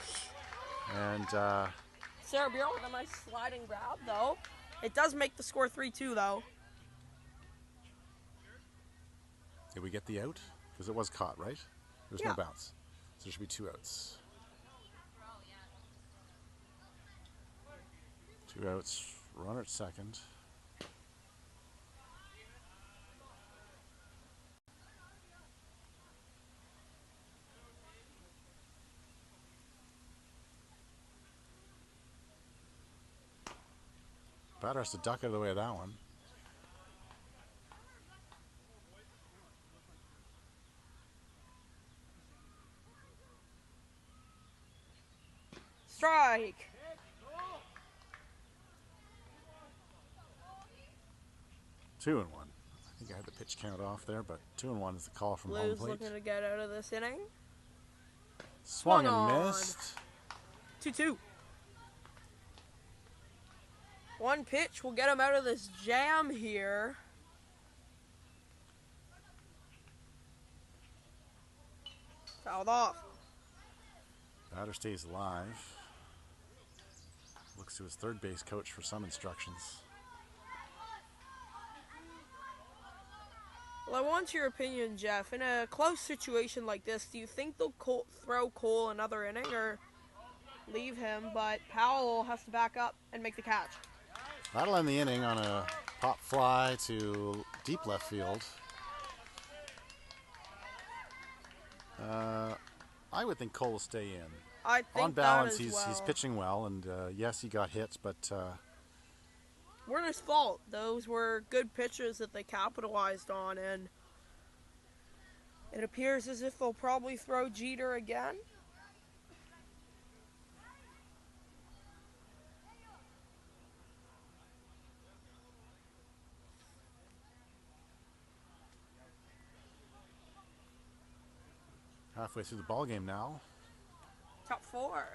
And Sarah Bureau with a nice sliding grab, though. It does make the score 3-2, though. did we get the out? Because it was caught, right? There's no bounce. So there should be 2 outs. 2 outs. Runner at second. Batter has to duck out of the way of that one. Strike. Two and 1. I think I had the pitch count off there, but 2 and 1 is the call from home Blues plate. looking to get out of this inning. Swung on. and missed. 2-2. One pitch will get him out of this jam here. Fouled off. Batter stays alive. Looks to his third base coach for some instructions. Well, I want your opinion, Jeff. In a close situation like this, do you think they'll throw Cole another inning or leave him, but Powell has to back up and make the catch? That'll end the inning on a pop fly to deep left field. I would think Cole will stay in. I think On balance, that as well. he's pitching well, and yes, he got hits, but weren't his fault. Those were good pitches that they capitalized on, and it appears as if they'll probably throw Jeter again. halfway through the ball game now. Top 4.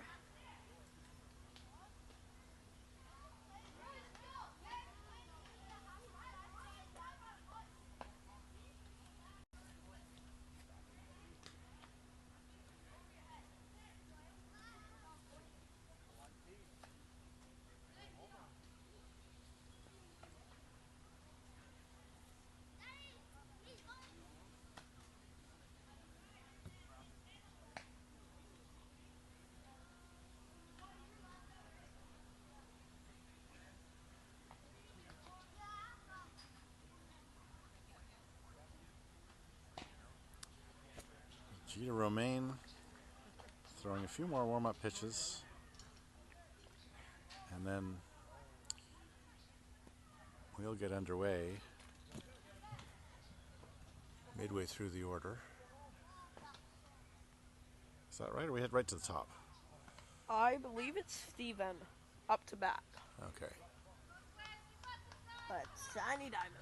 Jeter Romaine throwing a few more warm-up pitches, and then we'll get underway midway through the order. Is that right, or we head right to the top? I believe it's Steven up to bat. Okay. But Shiny Diamond.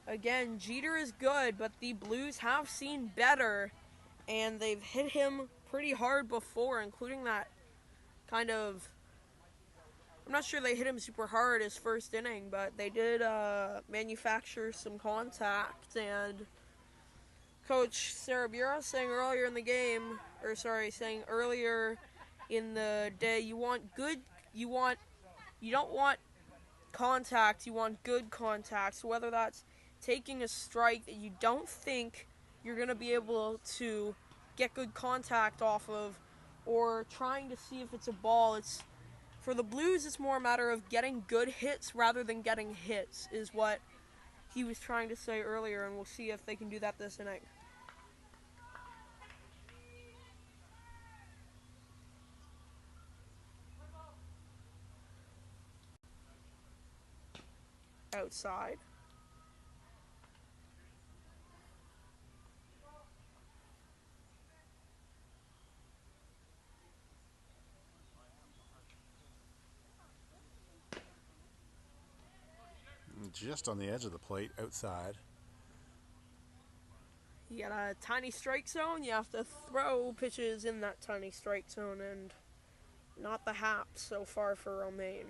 Again, Jeter is good, but the Blues have seen better, and they've hit him pretty hard before, including that kind of... I'm not sure they hit him super hard his first inning, but they did manufacture some contact, and Coach Sarabura saying earlier in the game, saying earlier in the day, you don't want contact, you want good contact. So whether that's taking a strike that you don't think you're going to be able to get good contact off of, or trying to see if it's a ball, for the Blues, it's more a matter of getting good hits rather than getting hits, is what he was trying to say earlier, and we'll see if they can do that this inning. Outside. Just on the edge of the plate, outside. You got a tiny strike zone, you have to throw pitches in that tiny strike zone, and not the haps so far for Romaine.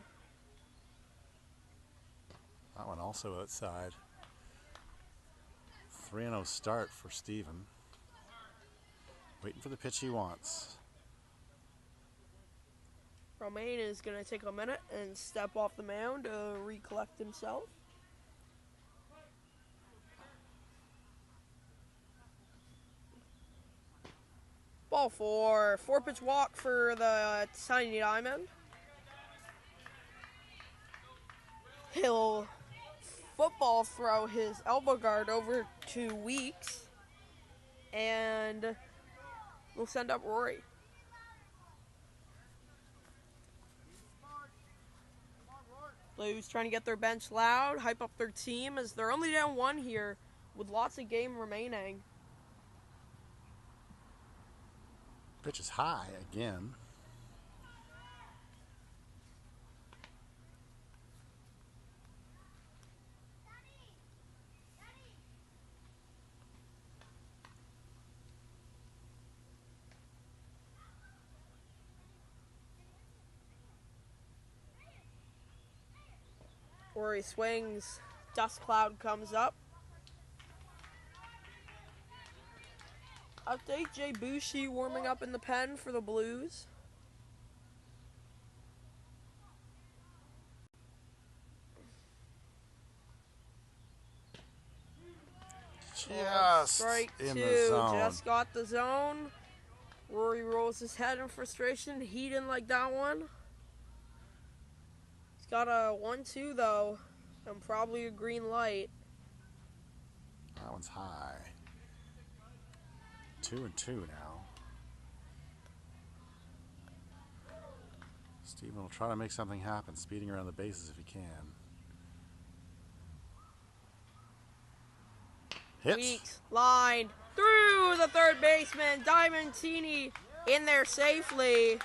That one also outside. 3-0 start for Steven. Waiting for the pitch he wants. Romaine is going to take a minute and step off the mound to recollect himself. Ball 4. 4-pitch walk for the Tiny Diamond. He'll football throw his elbow guard over 2 weeks, and we'll send up Rory. Blues trying to get their bench loud, hype up their team, as they're only down 1 here with lots of game remaining. Pitch is high again. Rory swings, dust cloud comes up. Update, Jay Bushi warming up in the pen for the Blues. Just Strike in 2, the zone. just got the zone. Rory rolls his head in frustration. He didn't like that one. He's got a 1-2 though. And probably a green light. That one's high. 2-2 now. Steven will try to make something happen, speeding around the bases if he can. Hit. Weeks lined through the third baseman. Diamantini in there safely.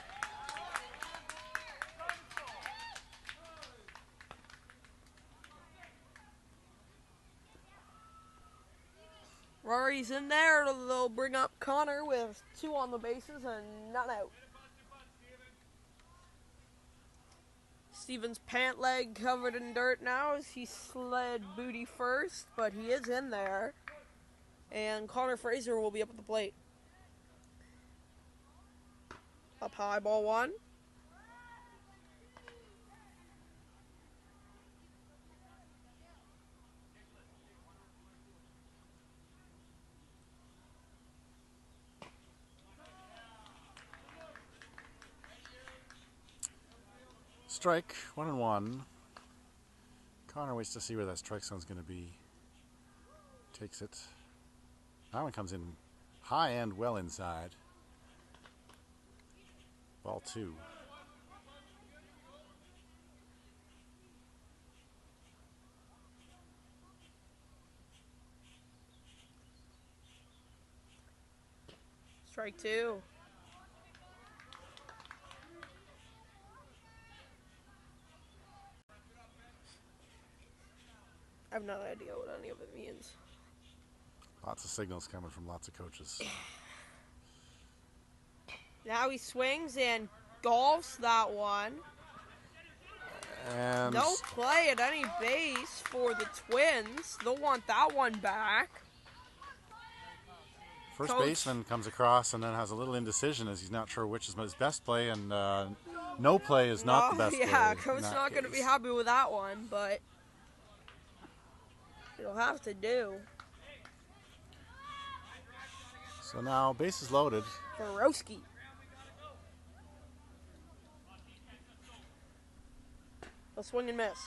Rory's in there. They'll bring up Connor with 2 on the bases and none out. Steven's pant leg covered in dirt now as he slid booty first, but he is in there. And Connor Fraser will be up at the plate. Up high, ball 1. Strike, 1-1. Connor waits to see where that strike zone's going to be. Takes it. That one comes in high and well inside. Ball 2. Strike 2. I have no idea what any of it means. Lots of signals coming from lots of coaches. Now he swings and golfs that one. And No play at any base for the Twins. They'll want that one back. first Coach. baseman comes across and then has a little indecision as he's not sure which is his best play, and no play is not the best play. Yeah, in Coach's that not going to be case. happy with that one, but it'll have to do. So now bases loaded. Borowski. He'll swing and miss.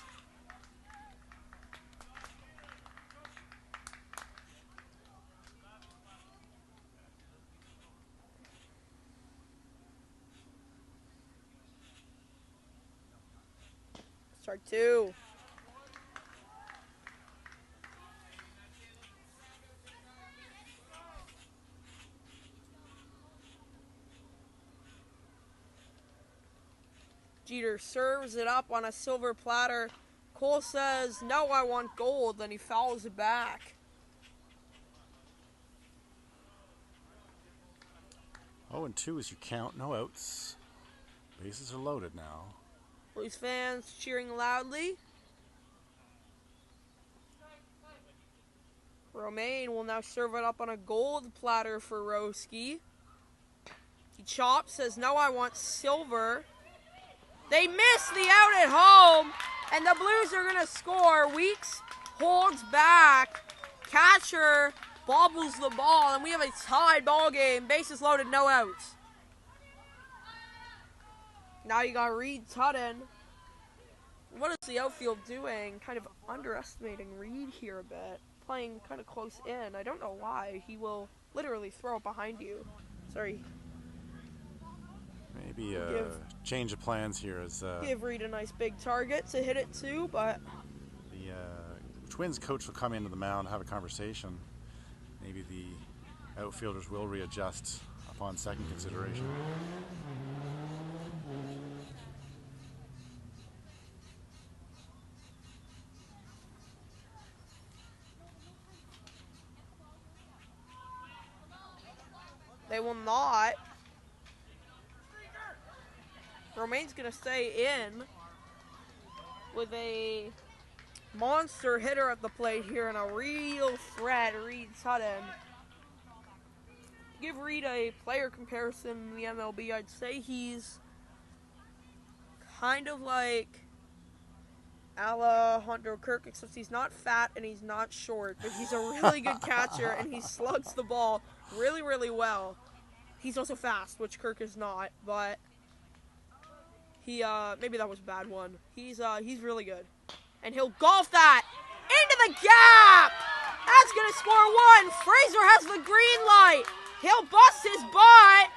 Strike 2. Jeter serves it up on a silver platter. Cole says, "No, I want gold." Then he fouls it back. 0-2 as you count, no outs. Bases are loaded now. Blues fans cheering loudly. Romaine will now serve it up on a gold platter for Roski. He chops, says, "No, I want silver." They miss the out at home, and the Blues are going to score. Weeks holds back. Catcher bobbles the ball, and we have a tied ball game. Bases loaded, no outs. Now you got Reed Tutton. What is the outfield doing? Kind of underestimating Reed here a bit. Playing kind of close in. I don't know why. He will literally throw it behind you. Sorry. Maybe a change of plans here as Give Reed a nice big target to hit it to, but the Twins coach will come into the mound, have a conversation. Maybe the outfielders will readjust upon second consideration. they will not. Romaine's going to stay in with a monster hitter at the plate here and a real threat, Reed Sutton. Give Reed a player comparison in the MLB, I'd say he's kind of like Alejandro Kirk, except he's not fat and he's not short, but he's a really good catcher and he slugs the ball really, really well. He's also fast, which Kirk is not, but he maybe that was a bad one. He's really good. And he'll golf that into the gap. That's going to score one. Fraser has the green light. He'll bust his butt.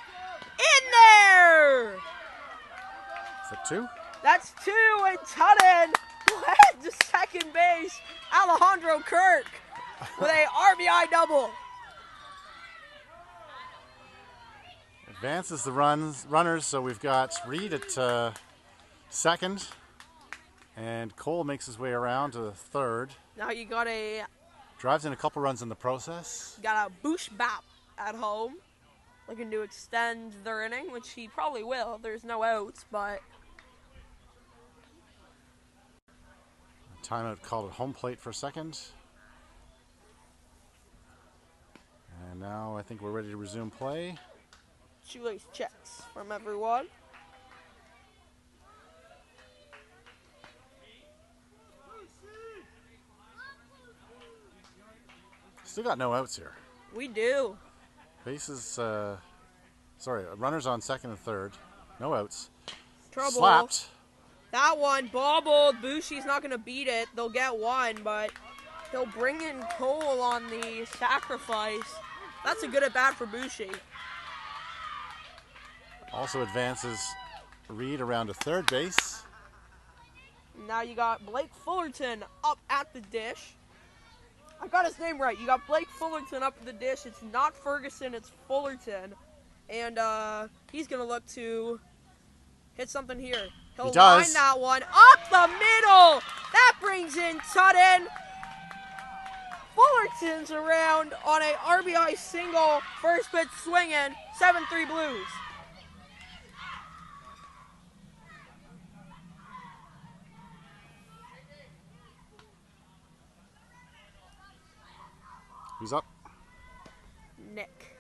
In there. Is that 2? That's 2, and Tutton led to second base. Alejandro Kirk with a RBI double. Advances the runners, so we've got Reed at second, and Cole makes his way around to third. Now you got a Drives in a couple runs in the process. Boosh Bap at home, looking to extend their inning, which he probably will. There's no outs, but Timeout called at home plate for a second. And now I think we're ready to resume play. shoelace checks from everyone. Still got no outs here. We do. Bases, runners on second and third. No outs. Trouble. Slapped. That one bobbled. Bushi's not going to beat it. They'll get one, but he'll bring in Cole on the sacrifice. That's a good at bat for Bushi. Also advances Reed around to third base. Now you got Blake Fullerton up at the dish. I got his name right. You got Blake Fullerton up at the dish. It's not Ferguson, it's Fullerton. And he's going to look to hit something here. He'll line that one up the middle. That brings in Tutton. Fullerton's around on a RBI single. First pitch swinging. 7-3 Blues. Who's up? Nick.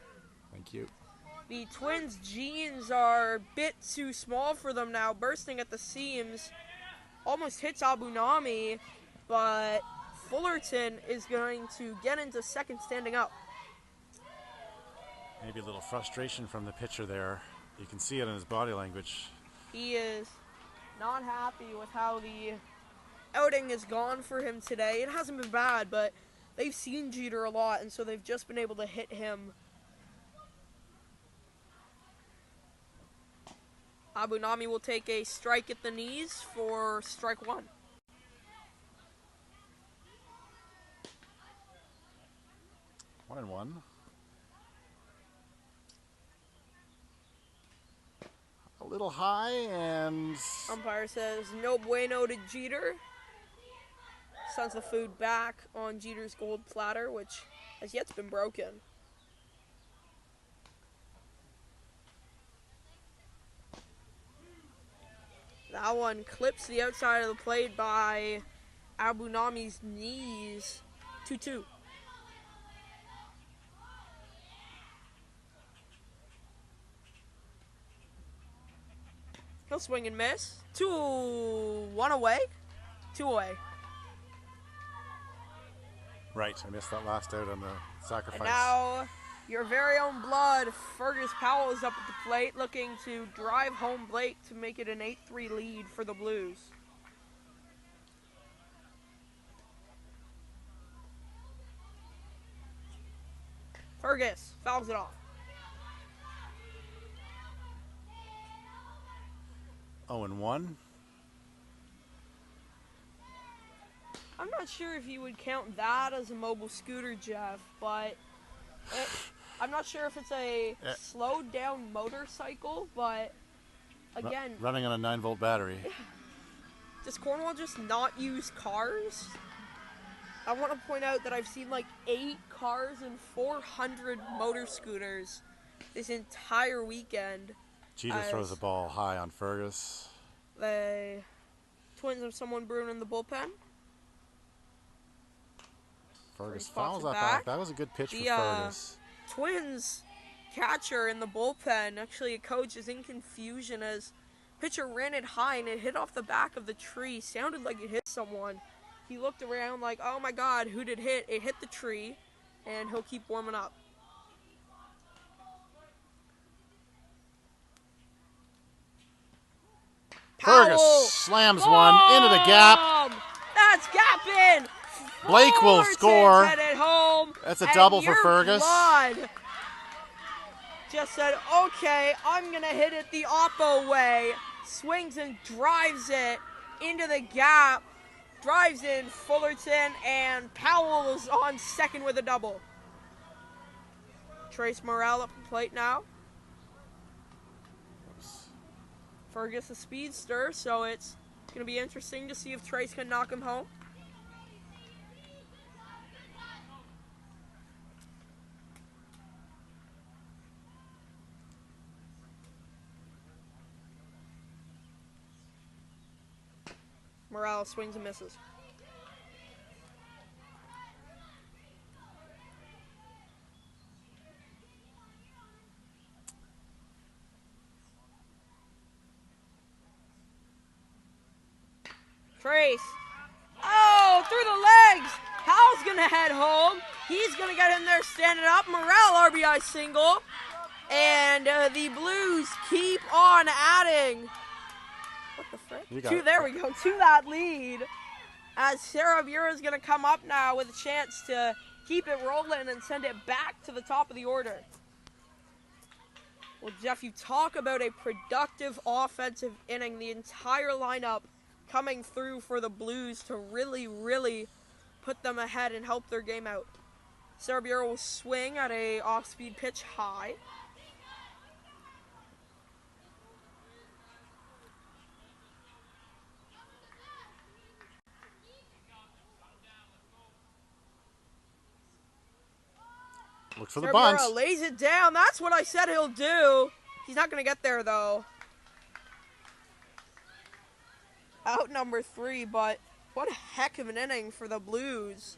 Thank you. The Twins' jeans are a bit too small for them now, bursting at the seams. Almost hits Abunami, but Fullerton is going to get into second standing up. Maybe a little frustration from the pitcher there. You can see it in his body language. He is not happy with how the outing has gone for him today. It hasn't been bad, but they've seen Jeter a lot, and so they've just been able to hit him. Abunami will take a strike at the knees for strike one. One and one. A little high, and Umpire says no bueno to Jeter. Sends the food back on Jeter's gold platter, which has yet been broken. That one clips the outside of the plate by Abunami's knees. 2-2. He'll swing and miss. 2-1 away. 2 away. right, I missed that last out on the sacrifice. And now your very own blood, Fergus Powell, is up at the plate looking to drive home Blake to make it an 8-3 lead for the Blues. Fergus fouls it off. 0-1. I'm not sure if you would count that as a mobile scooter, Jeff, but I'm not sure if it's a slowed down motorcycle, but again... Running on a 9-volt battery. Does Cornwall just not use cars? I want to point out that I've seen like 8 cars and 400 motor scooters this entire weekend. Jeter throws the ball high on Fergus. The Twins have someone brewing in the bullpen. Fergus fouls that back. That was a good pitch for Fergus. Twins catcher in the bullpen, actually a coach, is in confusion as pitcher ran it high and it hit off the back of the tree. Sounded like it hit someone. He looked around like, oh my God, who did hit? It hit the tree, and he'll keep warming up. Fergus slams one into the gap. That It's Gappin! Blake will score. Headed home. That's a double for Fergus. Blood just said, okay, I'm going to hit it the Oppo way. Swings and drives it into the gap. Drives in Fullerton, and Powell's on second with a double. Trace Morrell up the plate now. Fergus a speedster, so it's going to be interesting to see if Trace can knock him home. Morales swings and misses. Trace. Oh, through the legs. Powell's going to head home. He's going to get in there standing up. Morale RBI single. And the Blues keep on adding. What the frick? There we go. To that lead. As Sarah Bureau is going to come up now with a chance to keep it rolling and send it back to the top of the order. Well, Jeff, you talk about a productive offensive inning. The entire lineup coming through for the Blues to really, really put them ahead and help their game out. Sarah Bureau will swing at a off-speed pitch high. Look for the bunt. Lays it down. That's what I said he'll do. He's not going to get there, though. Out number 3, but what a heck of an inning for the Blues.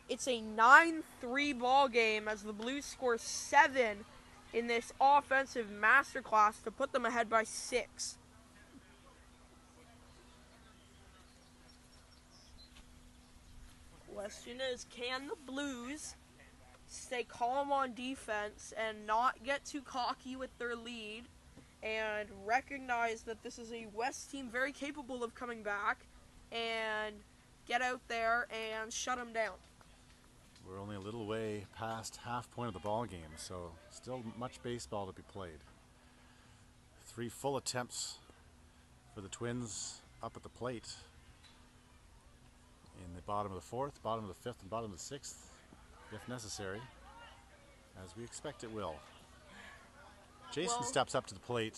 It's a 9-3 ball game as the Blues score 7 in this offensive masterclass to put them ahead by 6. Question is, can the Blues stay calm on defense and not get too cocky with their lead and recognize that this is a West team very capable of coming back and get out there and shut them down? We're only a little way past half point of the ball game, so still much baseball to be played. 3 full attempts for the Twins up at the plate in the bottom of the 4th, bottom of the 5th, and bottom of the 6th, if necessary, as we expect it will. Jason steps up to the plate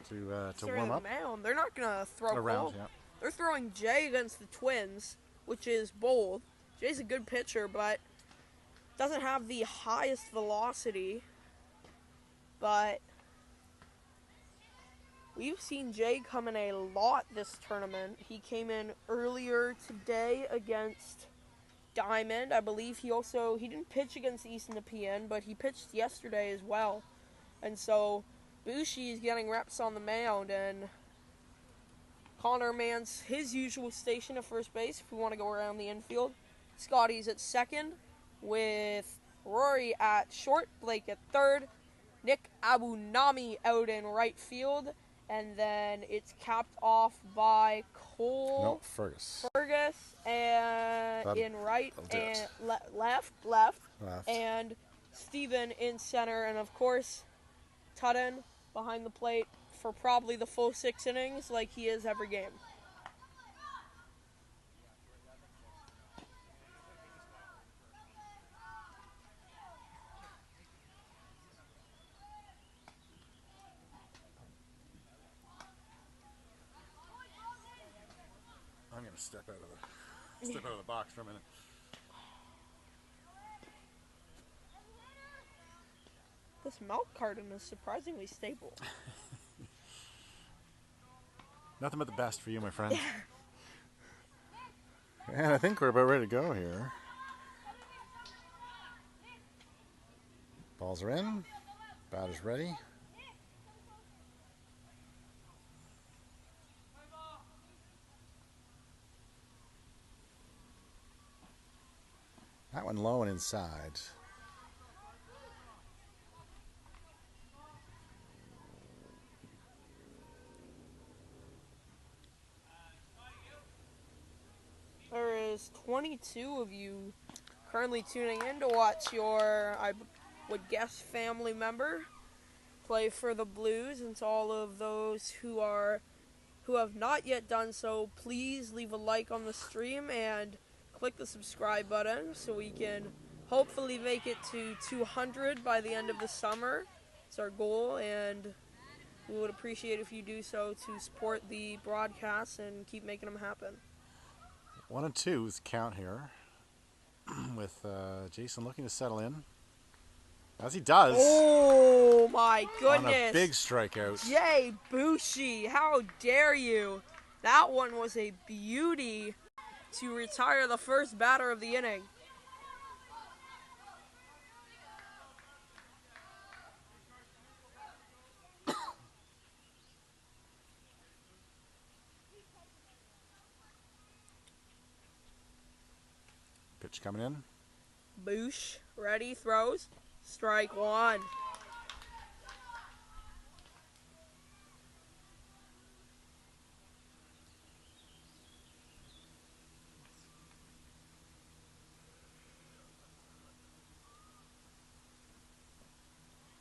to warm up. Mound. They're not going to throw around. Yeah. They're throwing Jay against the Twins, which is bold. Jay's a good pitcher, but doesn't have the highest velocity. But we've seen Jay come in a lot this tournament. He came in earlier today against Diamond. I believe he didn't pitch against East Nepean, but he pitched yesterday as well. And so Bushi is getting reps on the mound, and Connor mans his usual station at first base if we want to go around the infield. Scotty's at second with Rory at short, Blake at third, Nick Abunami out in right field, and then it's capped off by Fergus and in right and left, and Steven in center, and of course Tutton behind the plate for probably the full 6 innings like he is every game. I'm going to step out of the box for a minute. This milk carton is surprisingly stable. Nothing but the best for you, my friend. And I think we're about ready to go here. Balls are in. Batter's ready. That one low and inside. there's 22 of you currently tuning in to watch your, I would guess, family member play for the Blues. And to all of those who have not yet done so, please leave a like on the stream and click the subscribe button so we can hopefully make it to 200 by the end of the summer. It's our goal, and we would appreciate if you do so to support the broadcasts and keep making them happen. 1 and 2 is count here, with Jason looking to settle in, as he does. Oh my goodness! On a big strikeout. Jay Bushi, how dare you? That one was a beauty to retire the first batter of the inning. Pitch coming in. Bush, ready, throws. Strike one.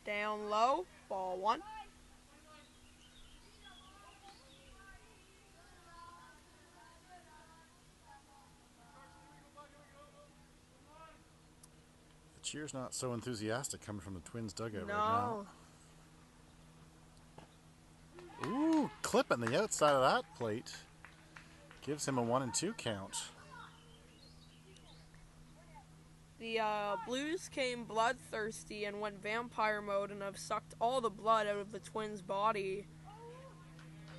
Down low, ball one. The cheer's not so enthusiastic coming from the Twins dugout No. right now. Ooh, clipping the outside of that plate. Gives him a 1 and 2 count. The Blues came bloodthirsty and went vampire mode and have sucked all the blood out of the Twins' body.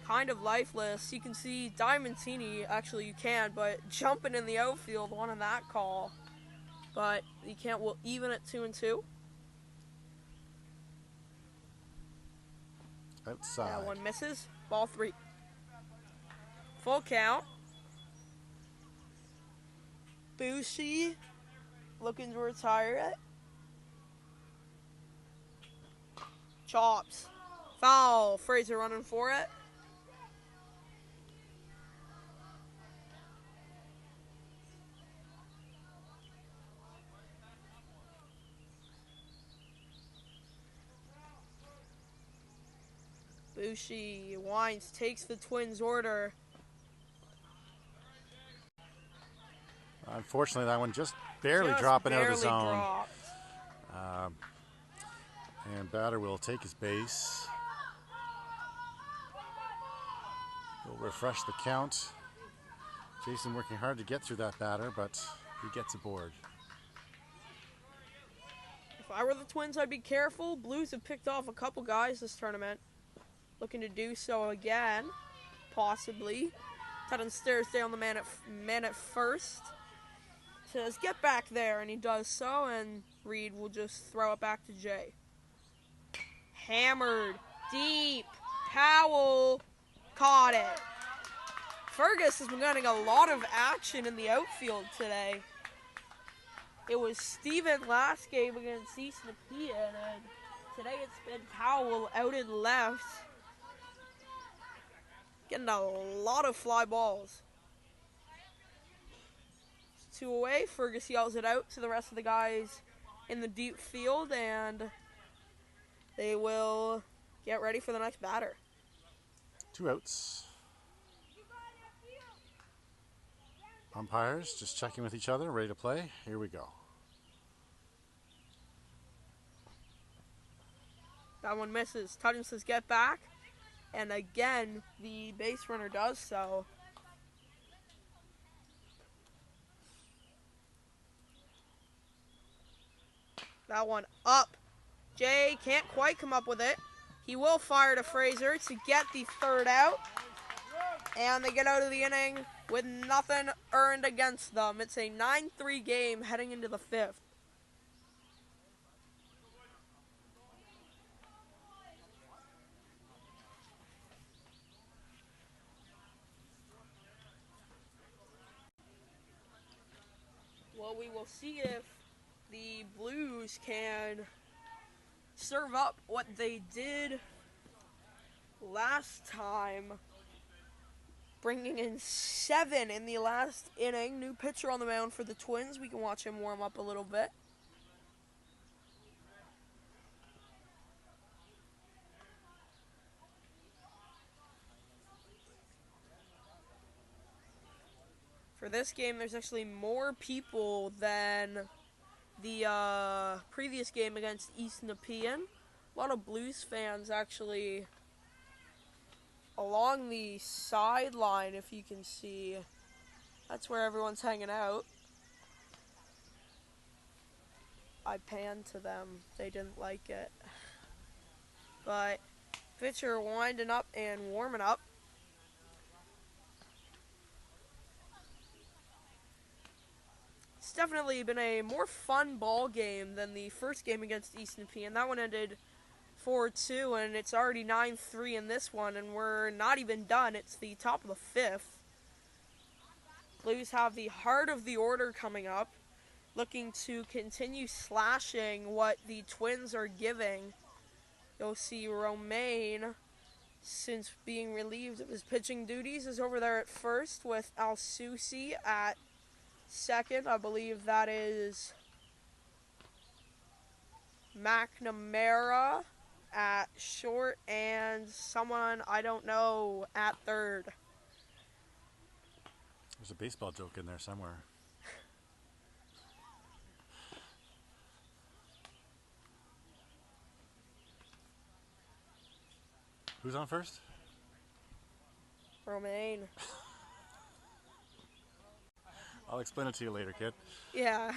Kind of lifeless. You can see Diamantini, actually you can, but jumping in the outfield, wanted that call. But you can't, we'll even at 2 and 2. Outside. That one misses. Ball 3. Full count. Bushi looking to retire it. Chops. Foul. Fraser running for it. Bushi winds, takes the Twins' order. Unfortunately, that one just barely dropping out of the zone. Dropped. And batter will take his base. He'll refresh the count. Jason working hard to get through that batter, but he gets aboard. If I were the Twins, I'd be careful. Blues have picked off a couple guys this tournament. Looking to do so again, possibly. Tutton stares down the man at first. Says, get back there, and he does so, and Reed will just throw it back to Jay. Hammered, deep, Powell, caught it. Fergus has been getting a lot of action in the outfield today. It was Steven last game against East Nepean, and today it's been Powell out and left. Getting a lot of fly balls. 2 away. Fergus yells it out to the rest of the guys in the deep field, and they will get ready for the next batter. 2 outs. Umpires just checking with each other, ready to play. Here we go. That one misses. Tutton says, get back. And again, the base runner does so. That one up. Jay can't quite come up with it. He will fire to Fraser to get the 3rd out. And they get out of the inning with nothing earned against them. It's a 9-3 game heading into the 5th. Well, we will see if the Blues can serve up what they did last time bringing in 7 in the last inning. New pitcher on the mound for the Twins. We can watch him warm up a little bit. For this game, there's actually more people than the previous game against East Nepean. A lot of Blues fans actually along the sideline, if you can see. That's where everyone's hanging out. I panned to them. They didn't like it. But pitcher winding up and warming up. It's definitely been a more fun ball game than the first game against East Nepean. That one ended 4-2, and it's already 9-3 in this one, and we're not even done. It's the top of the 5th. Blues have the heart of the order coming up, looking to continue slashing what the Twins are giving. You'll see Romaine, since being relieved of his pitching duties, is over there at first with Alsusi at second. I believe that is McNamara at short and someone I don't know at third. There's a baseball joke in there somewhere. Who's on first? Romaine. I'll explain it to you later, kid. Yeah.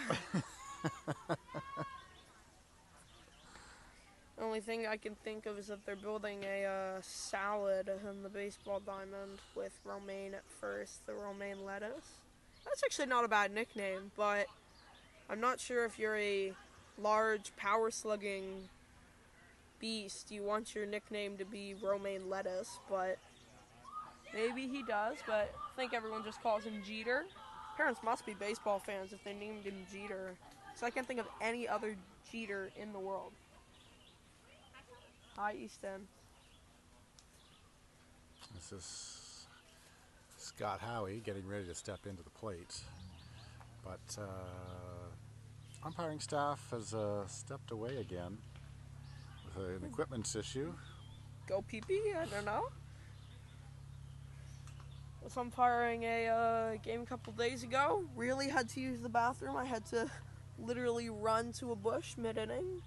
The only thing I can think of is that they're building a salad in the baseball diamond with romaine at first, the romaine lettuce. That's actually not a bad nickname, but I'm not sure if you're a large power slugging beast, you want your nickname to be romaine lettuce, but maybe he does, but I think everyone just calls him Jeter. Parents must be baseball fans if they named him Jeter. So I can't think of any other Jeter in the world. Hi, Easton. This is Scott Howie getting ready to step into the plate. But umpiring staff has stepped away again with an equipment issue. Go pee-pee? I don't know. Was umpiring a game a couple days ago. Really had to use the bathroom. I had to literally run to a bush mid-inning,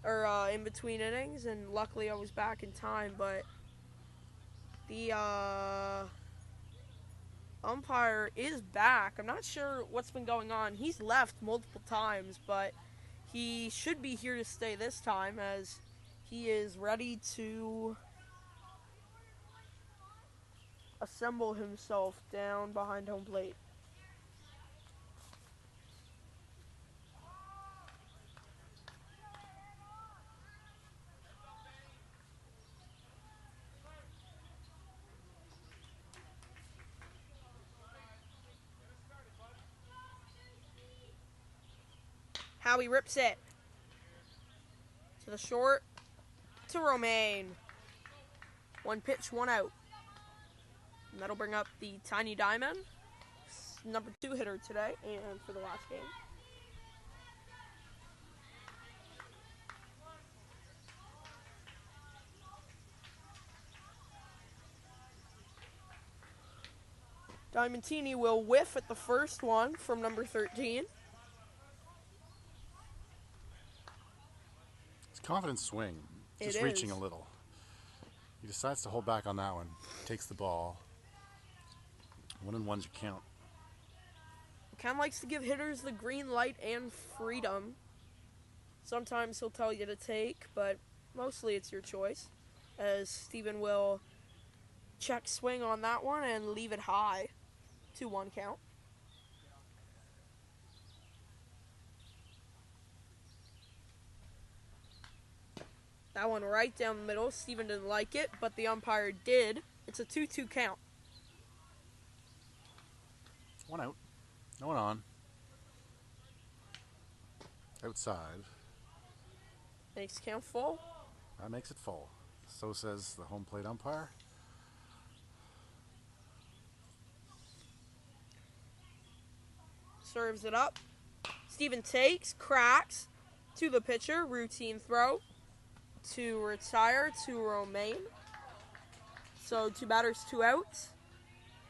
or in between innings, and luckily I was back in time, but the umpire is back. I'm not sure what's been going on. He's left multiple times, but he should be here to stay this time as he is ready to assemble himself down behind home plate. Howie rips it to the short, to Romaine. One pitch, one out. And that'll bring up the Tiny Diamond, number 2 hitter today and for the last game. Diamantini will whiff at the first one from number 13. It's a confident swing, just It reaching is. a little. He decides to hold back on that one, takes the ball. 1-1's your count. Ken likes to give hitters the green light and freedom. Sometimes he'll tell you to take, but mostly it's your choice, as Steven will check swing on that one and leave it high. 2-1 count. That one right down the middle. Steven didn't like it, but the umpire did. It's a 2-2 count. 1 out. No one on. Outside. Makes count full. That makes it full. So says the home plate umpire. serves it up. Steven takes, cracks to the pitcher. Routine throw to retire to Romaine. So 2 batters, 2 outs.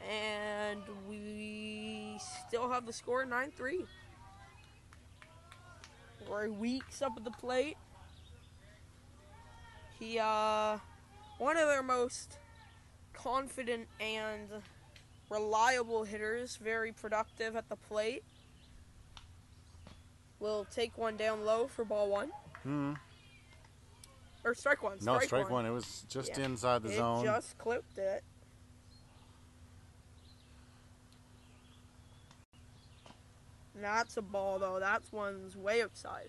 And we still have the score 9-3. Roy Weeks up at the plate. He, one of their most confident and reliable hitters, very productive at the plate. Will take one down low for ball 1. Or strike 1. No, strike one. It was just inside the zone. It just clipped it. That's a ball, though. That's one's way outside.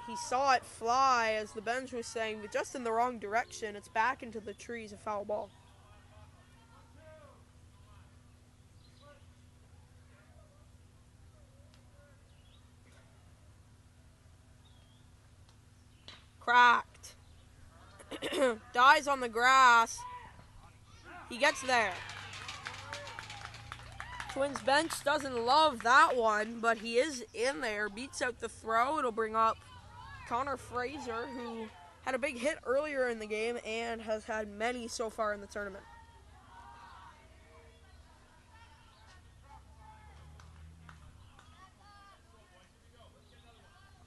He saw it fly, as the bench was saying, but just in the wrong direction. It's back into the trees, a foul ball. Cracked. Dies on the grass. He gets there. Twins bench doesn't love that one, but he is in there. Beats out the throw. It'll bring up Connor Fraser, who had a big hit earlier in the game and has had many so far in the tournament.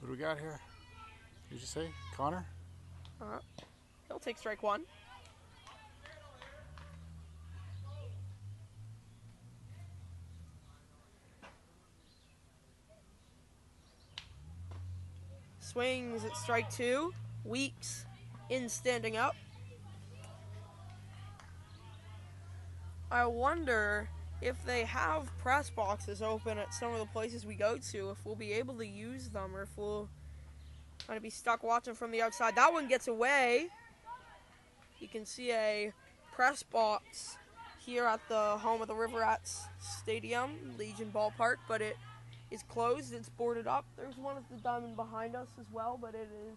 What do we got here? Did you say Connor? He'll take strike 1. Swings at strike 2. Weeks in standing up. I wonder if they have press boxes open at some of the places we go to, if we'll be able to use them or if we'll kind of be stuck watching from the outside. That one gets away. You can see a press box here at the home of the Riverats Stadium, Legion Ballpark, but it is closed. It's boarded up. There's one at the diamond behind us as well, but it is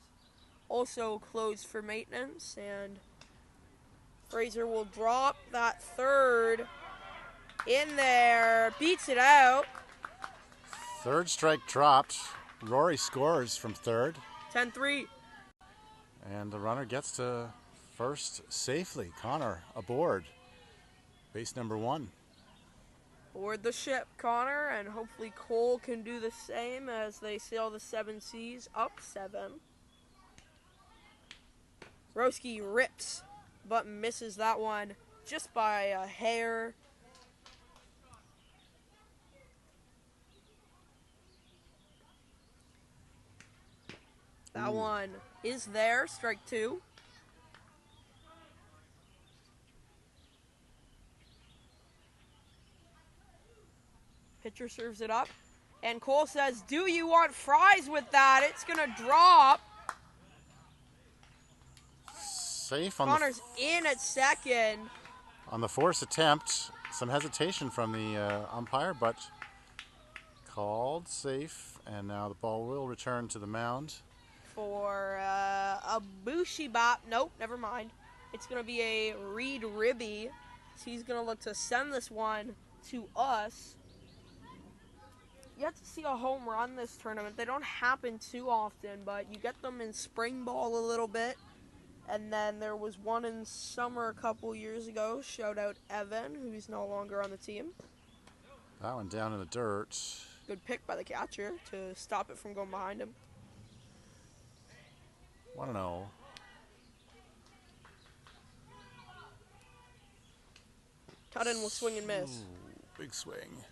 also closed for maintenance. And Fraser will drop that third in there, beats it out. Third strike dropped. Rory scores from third. 10-3. And the runner gets to first safely. Connor aboard. Base number 1. Board the ship, Connor, and hopefully Cole can do the same as they sail the 7 seas up 7. Roski rips, but misses that one just by a hair. That one is there, strike 2. Pitcher serves it up, and Cole says, "Do you want fries with that?" It's gonna drop. Safe on Connor's in at second. on the force attempt. Some hesitation from the umpire, but called safe, and now the ball will return to the mound. For a Bushi Bop. Nope, never mind. It's going to be a Reed Ribby. So he's going to look to send this one to us. You have to see a home run this tournament. They don't happen too often, but you get them in spring ball a little bit. And then there was one in summer a couple years ago. Shout out Evan, who's no longer on the team. That one down in the dirt. Good pick by the catcher to stop it from going behind him. 1-0. Cut in with swing and miss. Ooh, big swing.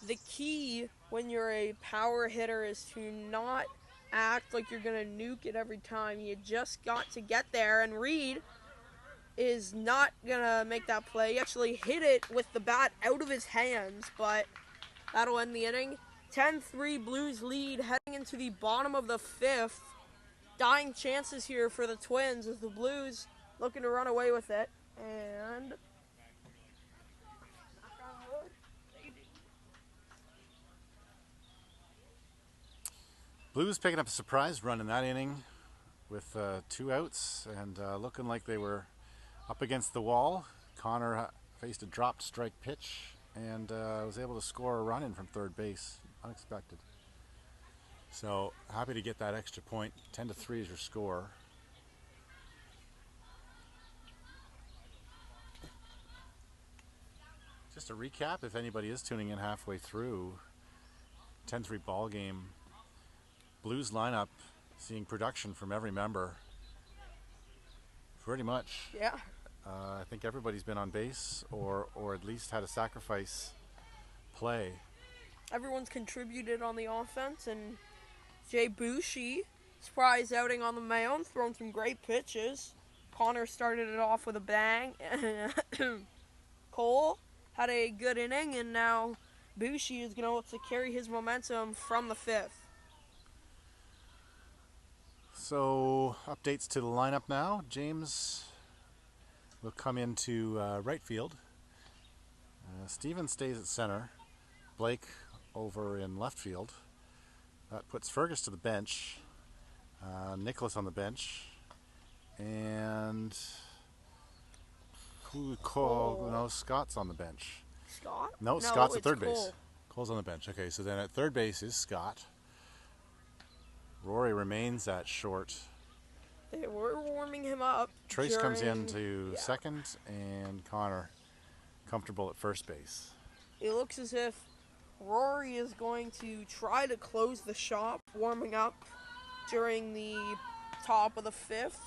The key when you're a power hitter is to not act like you're going to nuke it every time. You just got to get there, and Reed is not going to make that play. He actually hit it with the bat out of his hands, but that'll end the inning. 10-3 Blues lead heading into the bottom of the 5th. Dying chances here for the Twins as the Blues looking to run away with it. And Blues picking up a surprise run in that inning with 2 outs and looking like they were up against the wall. Connor faced a dropped strike pitch and was able to score a run in from third base. Unexpected. So happy to get that extra point. 10-3 is your score. Just a recap, if anybody is tuning in halfway through, 10-3 ball game. Blues lineup seeing production from every member. Pretty much. Yeah. I think everybody's been on base or at least had a sacrifice play. Everyone's contributed on the offense, and Jay Boucher, surprise outing on the mound, thrown some great pitches. Connor started it off with a bang. Cole had a good inning, and now Boucher is going to carry his momentum from the 5th. So, updates to the lineup now. James will come into right field. Steven stays at center. Blake over in left field. That puts Fergus to the bench. Nicholas on the bench. And no, Scott's on the bench. Scott? No, Scott's at it's third Cole. base. Cole's on the bench. Okay, so then at third base is Scott. Rory remains at short. They were warming him up. Trace comes in to second, and Connor comfortable at first base. It looks as if Rory is going to try to close the shop, warming up during the top of the 5th.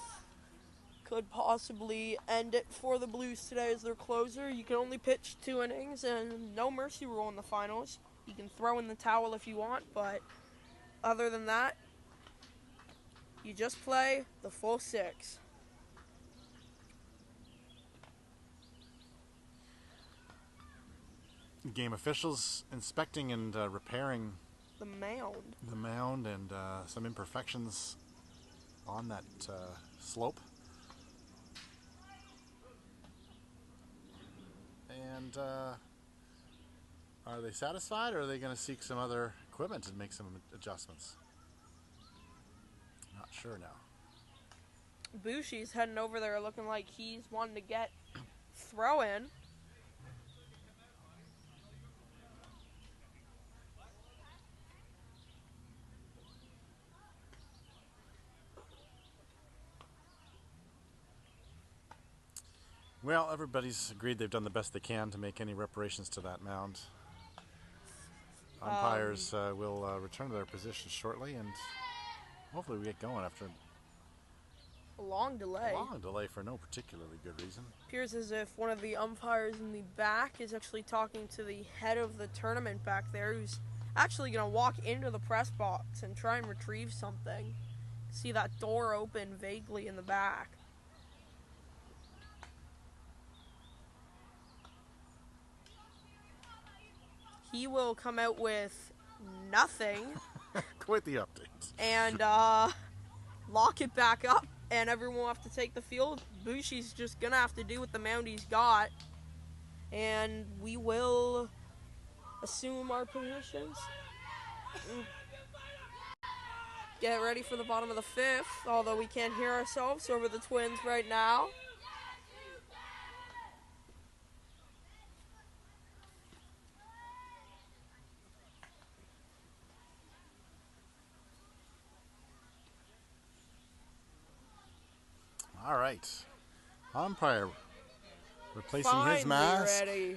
Could possibly end it for the Blues today as their closer. You can only pitch 2 innings, and no mercy rule in the finals. You can throw in the towel if you want, but other than that, you just play the full 6. Game officials inspecting and repairing The mound. and some imperfections on that slope. And are they satisfied, or are they going to seek some other equipment and make some adjustments? Not sure now. Boucher's heading over there looking like he's wanting to get throw in. Well, everybody's agreed they've done the best they can to make any reparations to that mound. Umpires will return to their positions shortly, and hopefully we get going after A long delay. a long delay for no particularly good reason. Appears as if one of the umpires in the back is actually talking to the head of the tournament back there, who's actually going to walk into the press box and try and retrieve something. See that door open vaguely in the back. He will come out with nothing Quite the update. and lock it back up, and everyone will have to take the field. Boucher's just going to have to do with the mound he's got, and we will assume our positions. Get ready for the bottom of the 5th, although we can't hear ourselves over the Twins right now. All right. Umpire replacing Finally his mask. ready.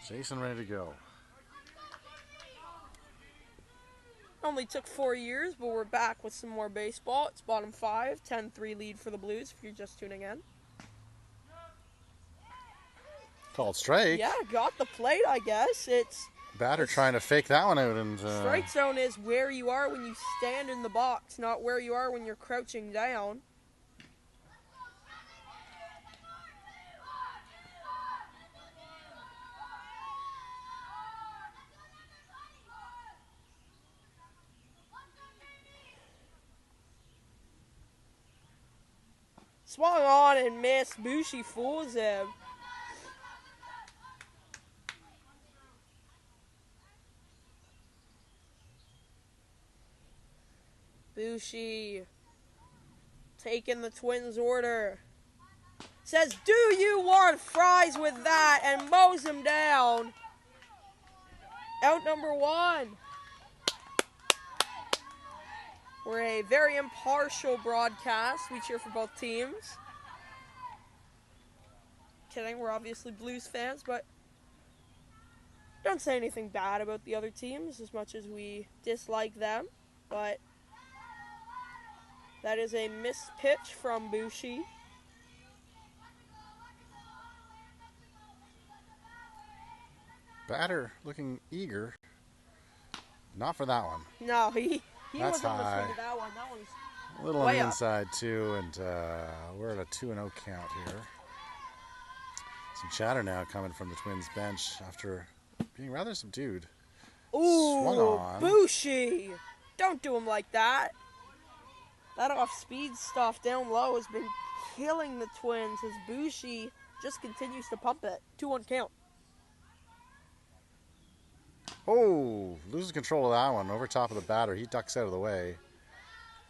Jason ready to go. Only took 4 years, but we're back with some more baseball. It's bottom 5, 10-3 lead for the Blues if you're just tuning in. Called strike. Yeah, got the plate, I guess. It's Batter trying to fake that one out, and strike zone is where you are when you stand in the box, not where you are when you're crouching down. Swung on and missed. Boucher fools him. Bushi taking the Twins' order. Says, do you want fries with that? And mows him down. Out number 1. We're a very impartial broadcast. We cheer for both teams. Kidding, we're obviously Blues fans, but don't say anything bad about the other teams as much as we dislike them. But that is a missed pitch from Bushi. Batter looking eager. Not for that one. No, he That's wasn't high. listening to that one. That one's A little on way the up. inside, too, and we're at a 2-0 count here. Some chatter now coming from the Twins bench after being rather subdued. Swung Ooh, on. Bushi! Don't do him like that. That off-speed stuff down low has been killing the Twins as Bushi just continues to pump it. 2-1 count. Oh, loses control of that one over top of the batter. He ducks out of the way.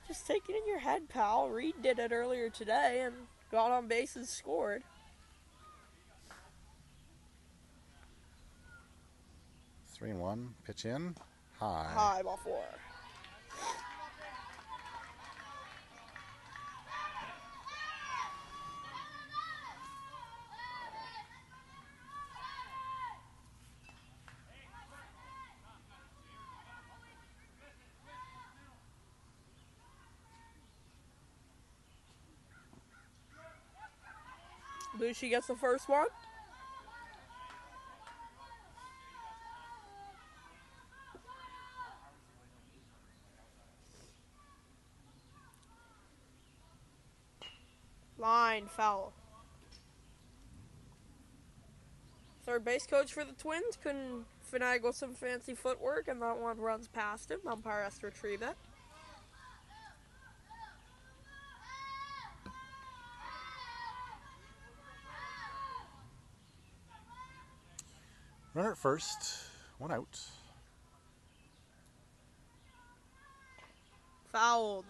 Just take it in your head, pal. Reed did it earlier today and got on base and scored. 3-1, pitch in, high. High, ball 4. Bushi gets the first one. Line foul. Third base coach for the Twins couldn't finagle some fancy footwork, and that one runs past him. Umpire has to retrieve it. Runner at first, 1 out. Fouled.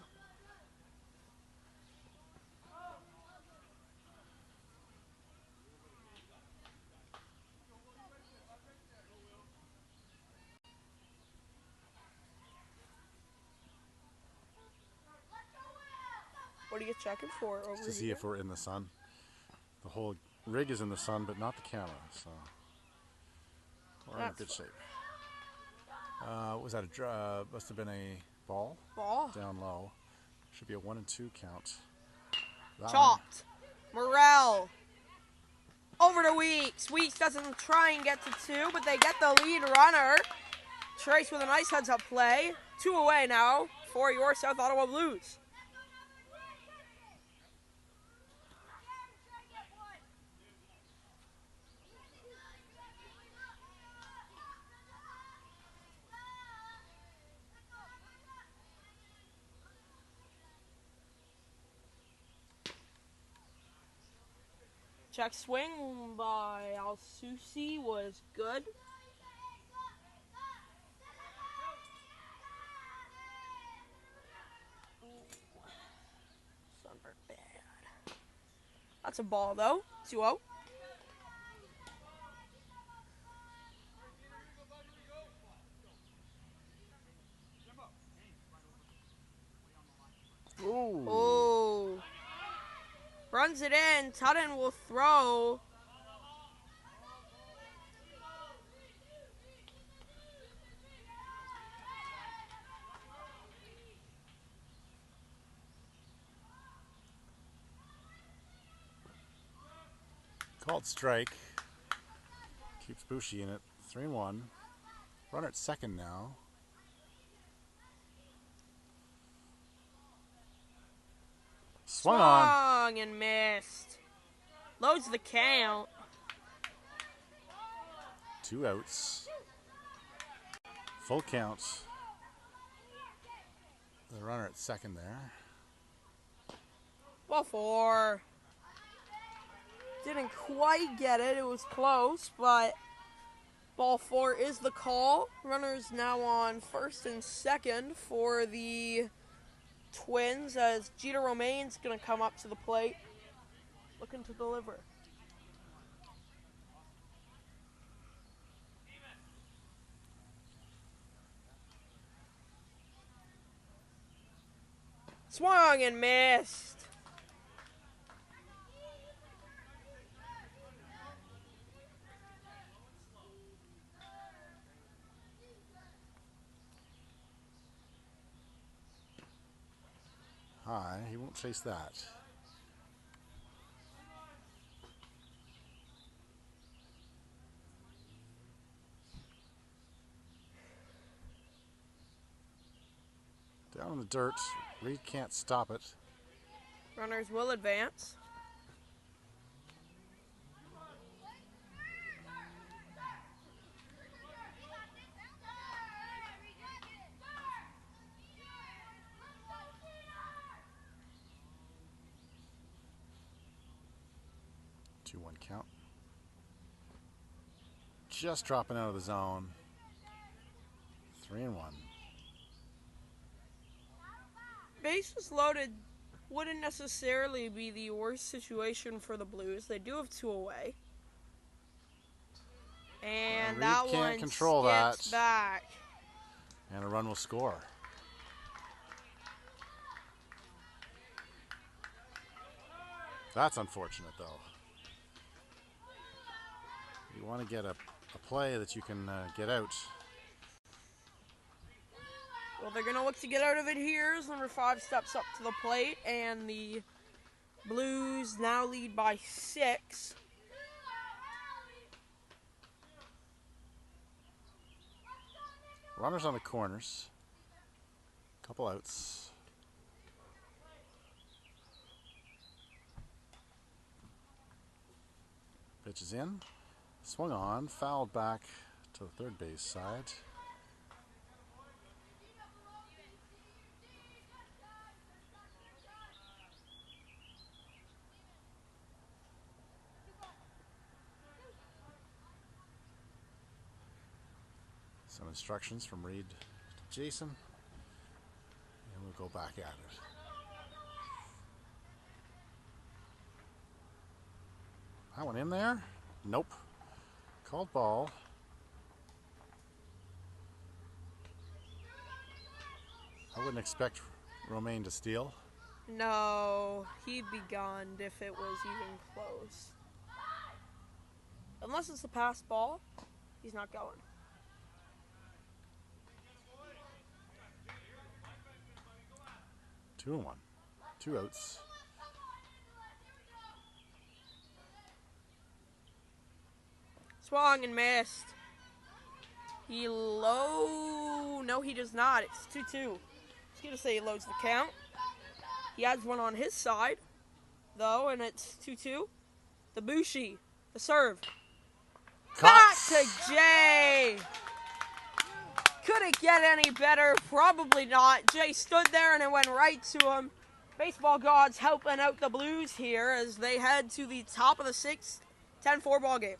What are you checking for over To see here? if we're in the sun. The whole rig is in the sun, but not the camera, so we're in That's good shape. Was that must have been a ball Ball. down low. Should be a 1-2 count. That one. Chopped. Morrell. Over to Weeks. Weeks doesn't try and get to 2, but they get the lead runner. Trace with a nice heads-up play. 2 away now for your South Ottawa Blues. Check swing by Alsusi was good. Sunburn bad. That's a ball though. 2-0. Ooh. Oh. Runs it in. Tutton will throw. Called strike. Keeps Bushi in it. 3-1. Runner at second now. Swung on. Swung and missed. Loads the count. 2 outs. Full count. The runner at second there. Ball 4. Didn't quite get it. It was close, but ball 4 is the call. Runners now on first and second for the Twins as Gita Romaine's going to come up to the plate, looking to deliver. Swung and missed. High, he won't chase that. Down in the dirt, Reed can't stop it. Runners will advance. Two-one count. Just dropping out of the zone. 3-1. Bases loaded wouldn't necessarily be the worst situation for the Blues. They do have two away. And Reed that can't one control skips that. back. And a run will score. That's unfortunate, though. You want to get a play that you can get out. Well, they're going to look to get out of it here as number 5 steps up to the plate, and the Blues now lead by 6. Runners on the corners. Couple outs. Pitch is in. Swung on. Fouled back to the third base side. Some instructions from Reed to Jason. And we'll go back at it. That one in there? Nope. Called ball. I wouldn't expect Romaine to steal. No, he'd be gone if it was even close. Unless it's a pass ball, he's not going. Two and one. Two outs. Swung and missed. No, he does not. It's 2-2. I was going to say he loads the count. He adds one on his side, though, and it's 2-2. The Bushi, the serve. Back to Jay. Could it get any better? Probably not. Jay stood there and it went right to him. Baseball gods helping out the Blues here as they head to the top of the 6th, 10-4 ball game.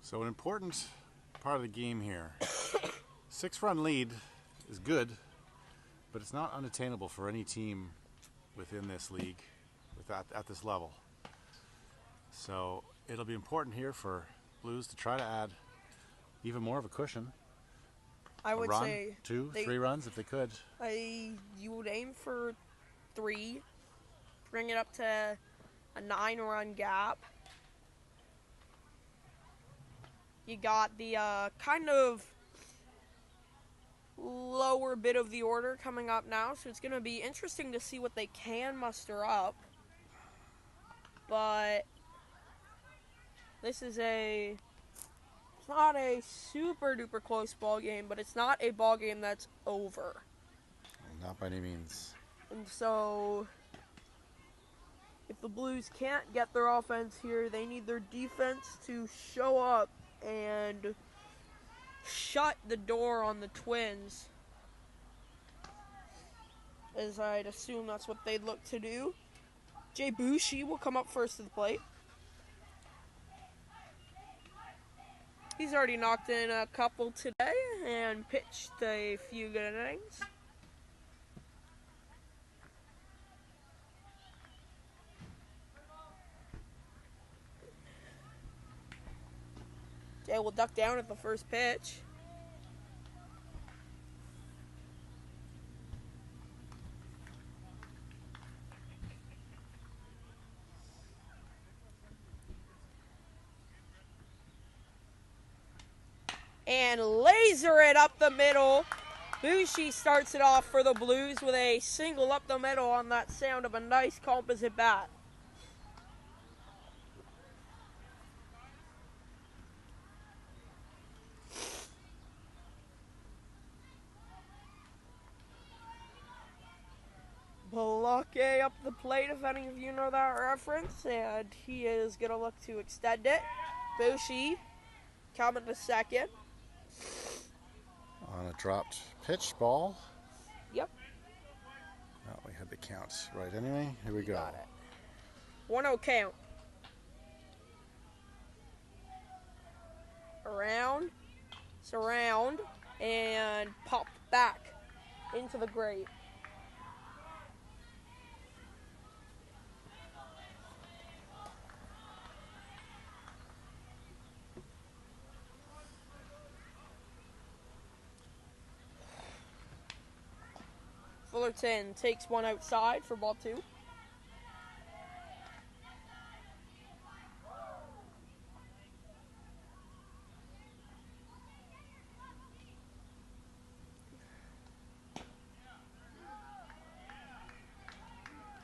So an important part of the game here. 6-run lead is good, but it's not unattainable for any team within this league at this level. So it'll be important here for Blues to try to add even more of a cushion. I would say 2, 3 runs if they could. You would aim for 3, bring it up to a 9-run gap. You got the kind of lower bit of the order coming up now, so it's going to be interesting to see what they can muster up. But this is it's not a super duper close ball game, but it's not a ball game that's over. Not by any means. And so if the Blues can't get their offense here, they need their defense to show up and shut the door on the Twins, as I'd assume that's what they'd look to do. Jay Boucher will come up first to the plate. He's already knocked in a couple today and pitched a few good innings. Jay will duck down at the first pitch. And laser it up the middle. Boucher starts it off for the Blues with a single up the middle on that sound of a nice composite bat. Bloque up the plate, if any of you know that reference, and he is going to look to extend it. Boucher coming to second. On a dropped pitch ball. Yep. Oh, we had the counts right anyway. Here we go. Got it. 1-0 count. Around, surround, and pop back into the grate. Fullerton takes one outside for ball 2.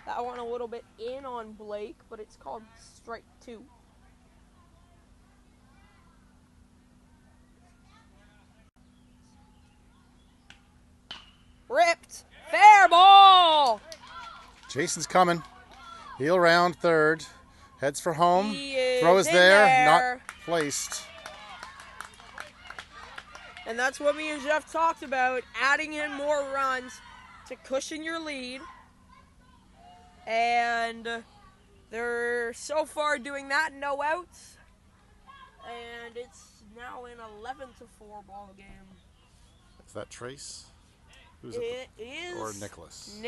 That one a little bit in on Blake, but it's called strike 2. Ripped. Fair ball. Jason's coming. Heel round third. Heads for home. Throw is in there. Not placed. And that's what me and Jeff talked about, adding in more runs to cushion your lead. And they're so far doing that, no outs. And it's now an 11-4 ball game. Is that Trace? Who's It is or Nicholas?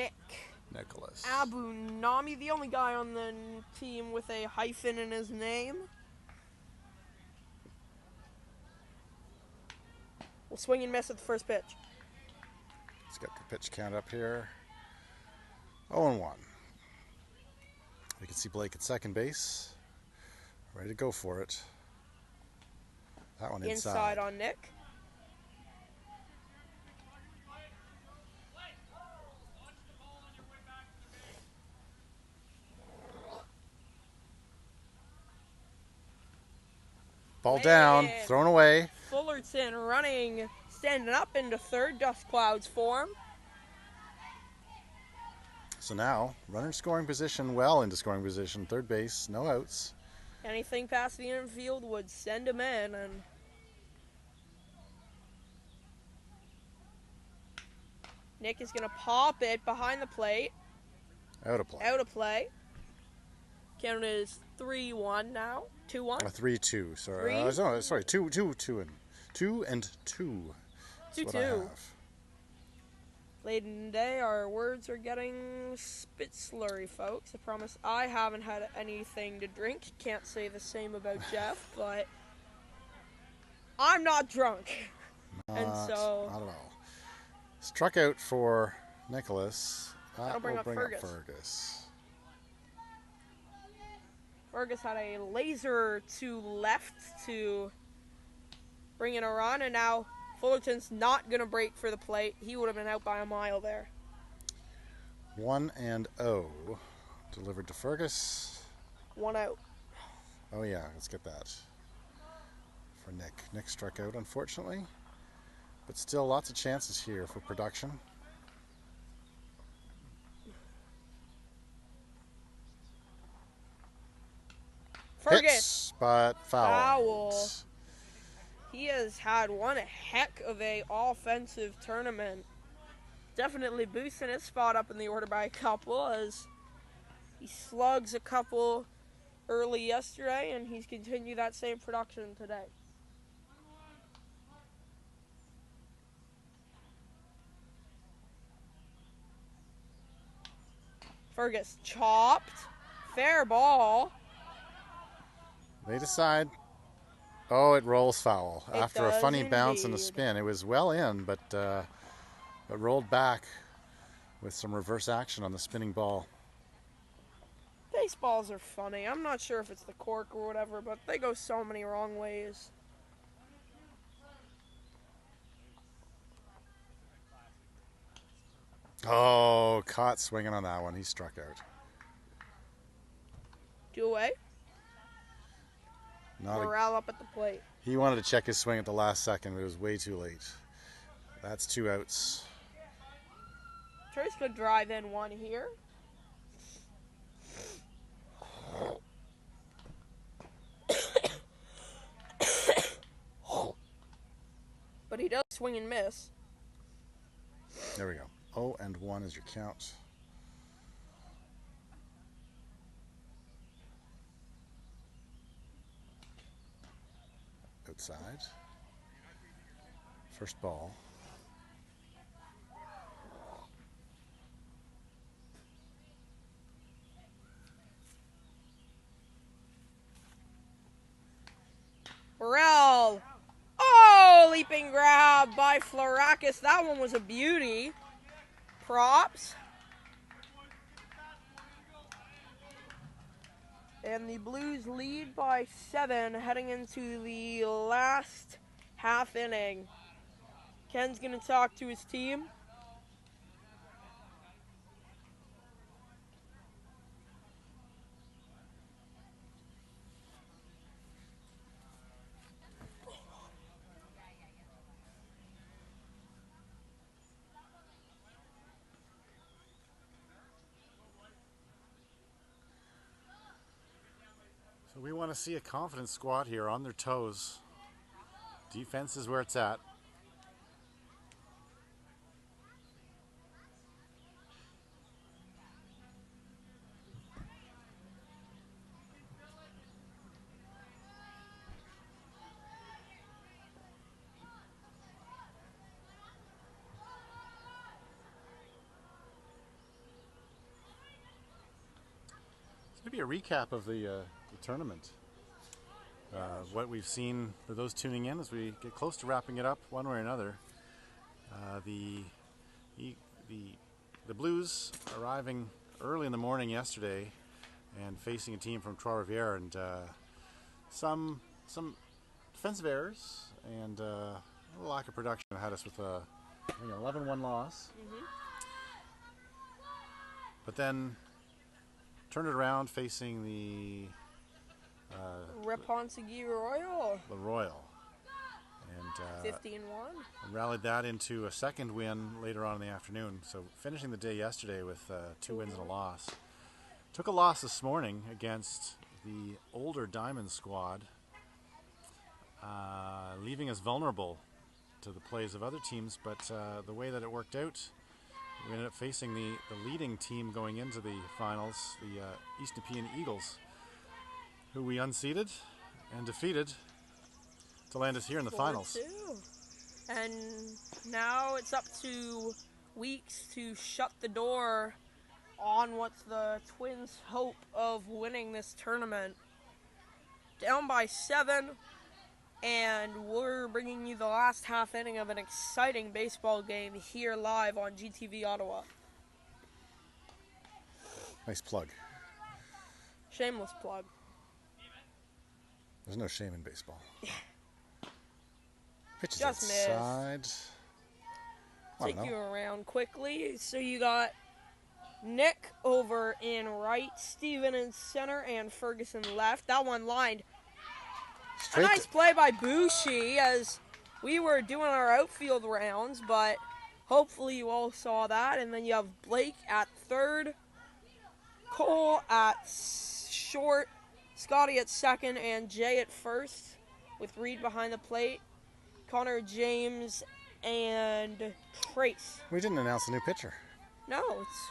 Nicholas. Abu Nami, the only guy on the team with a hyphen in his name. We'll swing and miss at the first pitch. Let's get the pitch count up here. 0-1. We can see Blake at second base. Ready to go for it. That one Inside on Nick. Ball down, thrown away. Fullerton running, standing up into third, dust clouds form. So now, runner in scoring position, well into scoring position, third base, no outs. Anything past the infield would send him in, and Nick is going to pop it behind the plate. Out of play. Out of play. Count is 3-1 now. 2-1. 3-2. Sorry. Three? No, sorry. 2 and 2. 2-2. Late in the day, our words are getting a bit slurry, folks. I promise I haven't had anything to drink. Can't say the same about Jeff, but I'm not drunk. Not and so at all. Struck out for Nicholas. That'll bring up Fergus. Fergus had a laser to left to bring in a run, and now Fullerton's not going to break for the plate. He would have been out by a mile there. 1-0. Delivered to Fergus. 1 out. Oh, yeah, let's get that for Nick. Nick struck out, unfortunately. But still lots of chances here for production. Fergus. Hits, but fouled. Foul. He has had one heck of a offensive tournament. Definitely boosting his spot up in the order by a couple as he slugs a couple early yesterday, and he's continued that same production today. Fergus chopped. Fair ball. They decide. Oh, it rolls foul. It After a funny does bounce and a indeed. spin. It was well in, but it rolled back with some reverse action on the spinning ball. Baseballs are funny. I'm not sure if it's the cork or whatever, but they go so many wrong ways. Oh, caught swinging on that one. He struck out. 2 away. Not a, Morale up at the plate. he wanted to check his swing at the last second, but it was way too late. That's 2 outs. Trace could drive in one here. But he does swing and miss. There we go. 0-1 is your count. Outside. First ball. Burrell. Oh, leaping grab by Florakis. That one was a beauty. Props. And the Blues lead by 7 heading into the last half inning. Ken's going to talk to his team. So we want to see a confident squad here on their toes. Defense is where it's at. Maybe a recap of the tournament. What we've seen for those tuning in as we get close to wrapping it up one way or another. The Blues arriving early in the morning yesterday and facing a team from Trois-Rivières, and some defensive errors and a little lack of production had us with a 11-1 loss. But then turned it around facing the Reponsegui Royal. Royal, and 15-1. rallied that into a second win later on in the afternoon. So finishing the day yesterday with 2 wins and a loss. Took a loss this morning against the older Diamond squad, leaving us vulnerable to the plays of other teams. But the way that it worked out, we ended up facing the leading team going into the finals, the East Nepean Eagles, who we unseated and defeated to land us here in the finals. 4-2. And now it's up to Weeks to shut the door on what's the Twins' hope of winning this tournament. Down by 7, and we're bringing you the last half inning of an exciting baseball game here live on GTV Ottawa. Nice plug. Shameless plug. There's no shame in baseball. Pitch is Just missed. outside. Take you around quickly. So you got Nick over in right, Steven in center, and Ferguson left. That one lined. A nice play by Bushi as we were doing our outfield rounds, but hopefully you all saw that. And then you have Blake at third, Cole at short, Scotty at second, and Jay at first with Reed behind the plate, Connor, James, and Trace. We didn't announce a new pitcher. No, it's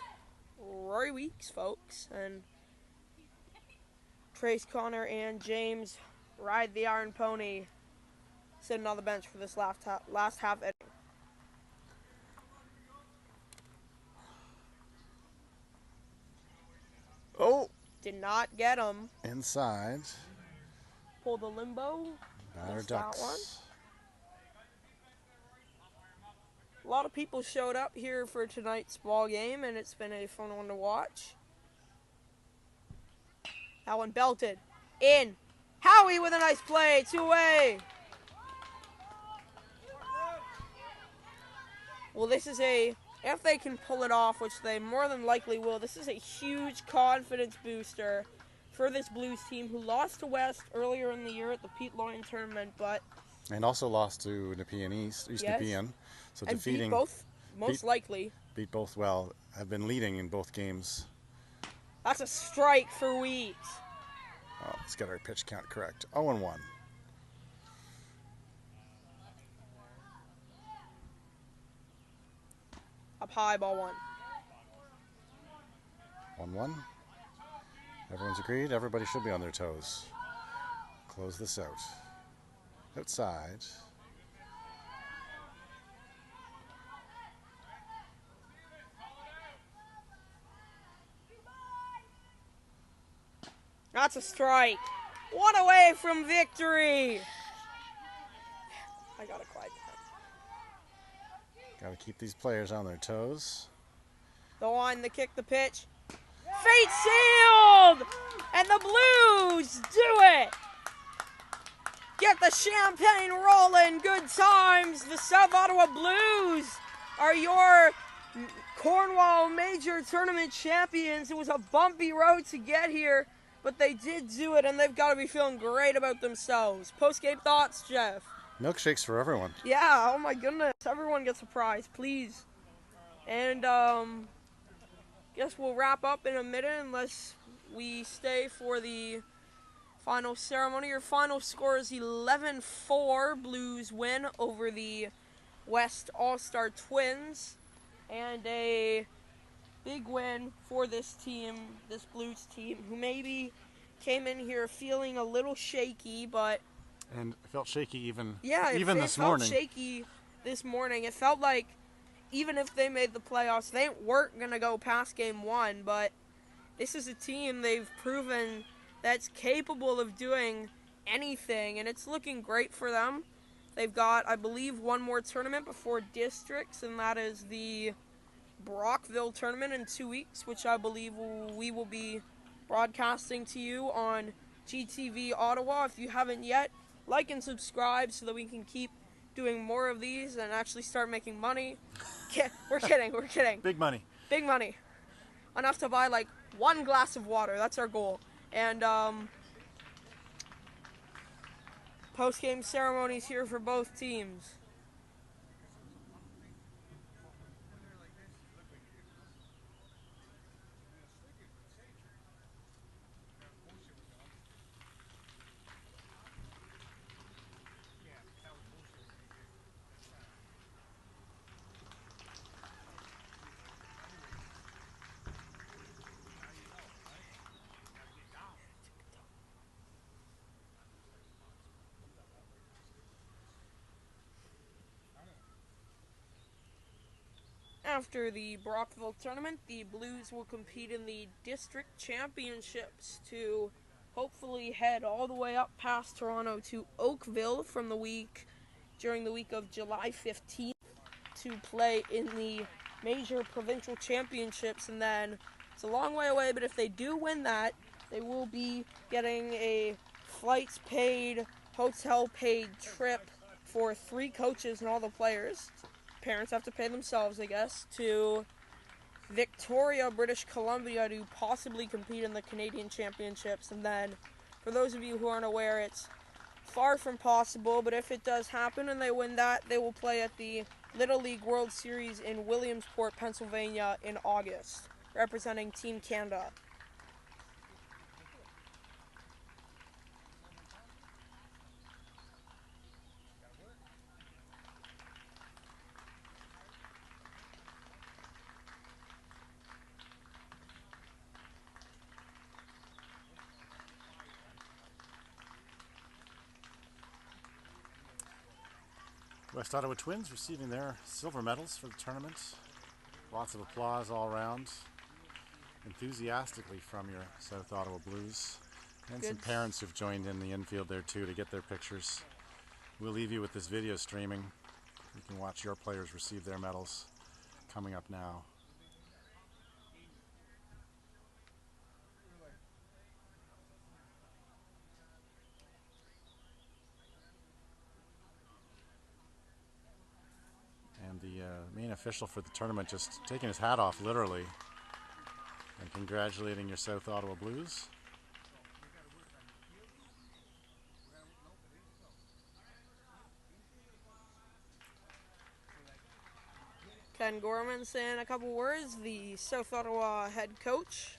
Rory Weeks, folks. And Trace, Connor, and James ride the Iron Pony, sitting on the bench for this last half inning. Oh! Did not get him. Inside. Pull the limbo. Batter Missed ducks. that one. A lot of people showed up here for tonight's ball game, and it's been a fun one to watch. That one belted. In. Howie with a nice play. 2-away. Well, this is if they can pull it off, which they more than likely will, this is a huge confidence booster for this Blues team who lost to West earlier in the year at the Pete Loyne tournament, but... And also lost to Nepean East Nepean. So and defeating... beat both, likely. Beat both well. Have been leading in both games. That's a strike for Weeks. Oh, let's get our pitch count correct. 0-1. Up high, ball one. 1-1. Everyone's agreed. Everybody should be on their toes. Close this out. Outside. That's a strike. One away from victory. I gotta quiet that. Got to keep these players on their toes. The one, the kick, the pitch. Fate sealed! And the Blues do it! Get the champagne rolling. Good times. The South Ottawa Blues are your Cornwall Major Tournament champions. It was a bumpy road to get here, but they did do it, and they've got to be feeling great about themselves. Post-game thoughts, Jeff? Milkshakes for everyone. Yeah, oh my goodness. Everyone gets a prize, please. And, guess we'll wrap up in a minute unless we stay for the final ceremony. Your final score is 11-4. Blues win over the West All-Star Twins. And a big win for this team, this Blues team, who maybe came in here feeling a little shaky, but... And it felt shaky even it this morning. felt shaky this morning. It felt like even if they made the playoffs, they weren't going to go past game one, but this is a team they've proven that's capable of doing anything, and it's looking great for them. They've got, I believe, one more tournament before districts, and that is the Brockville tournament in 2 weeks, which I believe we will be broadcasting to you on GTV Ottawa. If you haven't yet, like and subscribe so that we can keep doing more of these and actually start making money. We're kidding. Big money. Big money. Enough to buy like one glass of water. That's our goal. And post-game ceremonies here for both teams. After the Brockville tournament, the Blues will compete in the district championships to hopefully head all the way up past Toronto to Oakville during the week of July 15th to play in the major provincial championships. And then it's a long way away, but if they do win that, they will be getting a flights paid, hotel paid trip for 3 coaches and all the players. Parents have to pay themselves, I guess, to Victoria, British Columbia to possibly compete in the Canadian Championships. And then, for those of you who aren't aware, it's far from possible, but if it does happen and they win that, they will play at the Little League World Series in Williamsport, Pennsylvania in August, representing Team Canada. West Ottawa Twins receiving their silver medals for the tournament. Lots of applause all around, enthusiastically from your South Ottawa Blues. And some parents who've joined in the infield there too to get their pictures. We'll leave you with this video streaming. You can watch your players receive their medals coming up now. And the main official for the tournament just taking his hat off, literally, and congratulating your South Ottawa Blues. Ken Gorman saying a couple words, the South Ottawa head coach.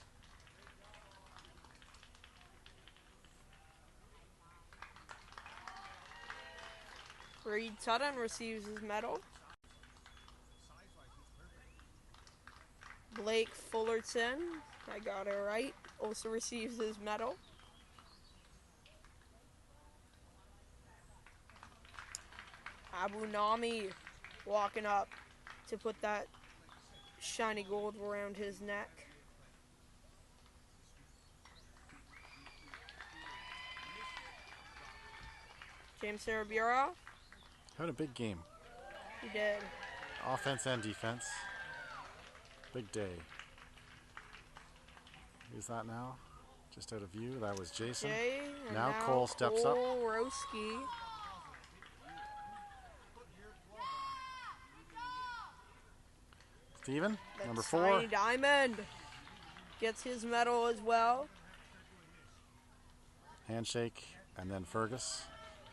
Reed Tutton receives his medal. Blake Fullerton, I got it right, also receives his medal. Abu Nami walking up to put that shiny gold around his neck. James Sarabura. Had a big game. He did. Offense and defense. Big day. Who's that now? Just out of view. That was Jason. Now Cole steps up. Roski. Steven, number 4. Tiny Diamond gets his medal as well. Handshake, and then Fergus.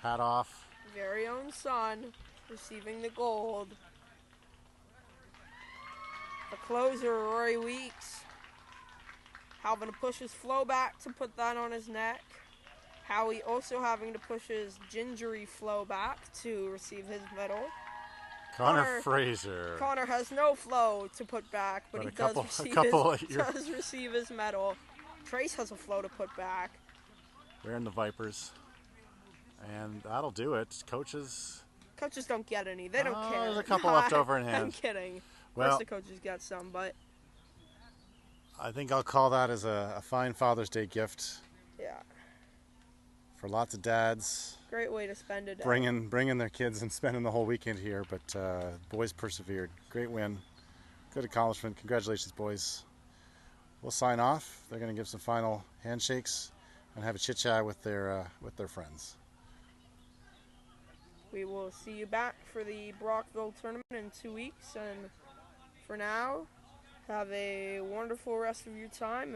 Hat off. Very own son receiving the gold. The closer, Rory Weeks, having to push his flow back to put that on his neck. Howie also having to push his gingery flow back to receive his medal. Connor Fraser. Connor has no flow to put back, but he does receive his medal. Trace has a flow to put back. Wearing the Vipers. And that'll do it. Coaches don't get any. They don't care. There's a couple left over in hand. I'm kidding. Well, of course the coaches got some, but I think I'll call that as a fine Father's Day gift. Yeah. For lots of dads. Great way to spend a day. Bringing their kids and spending the whole weekend here, but boys persevered. Great win. Good accomplishment. Congratulations, boys. We'll sign off. They're going to give some final handshakes and have a chit-chat with their friends. We will see you back for the Brockville tournament in 2 weeks, and for now, have a wonderful rest of your time.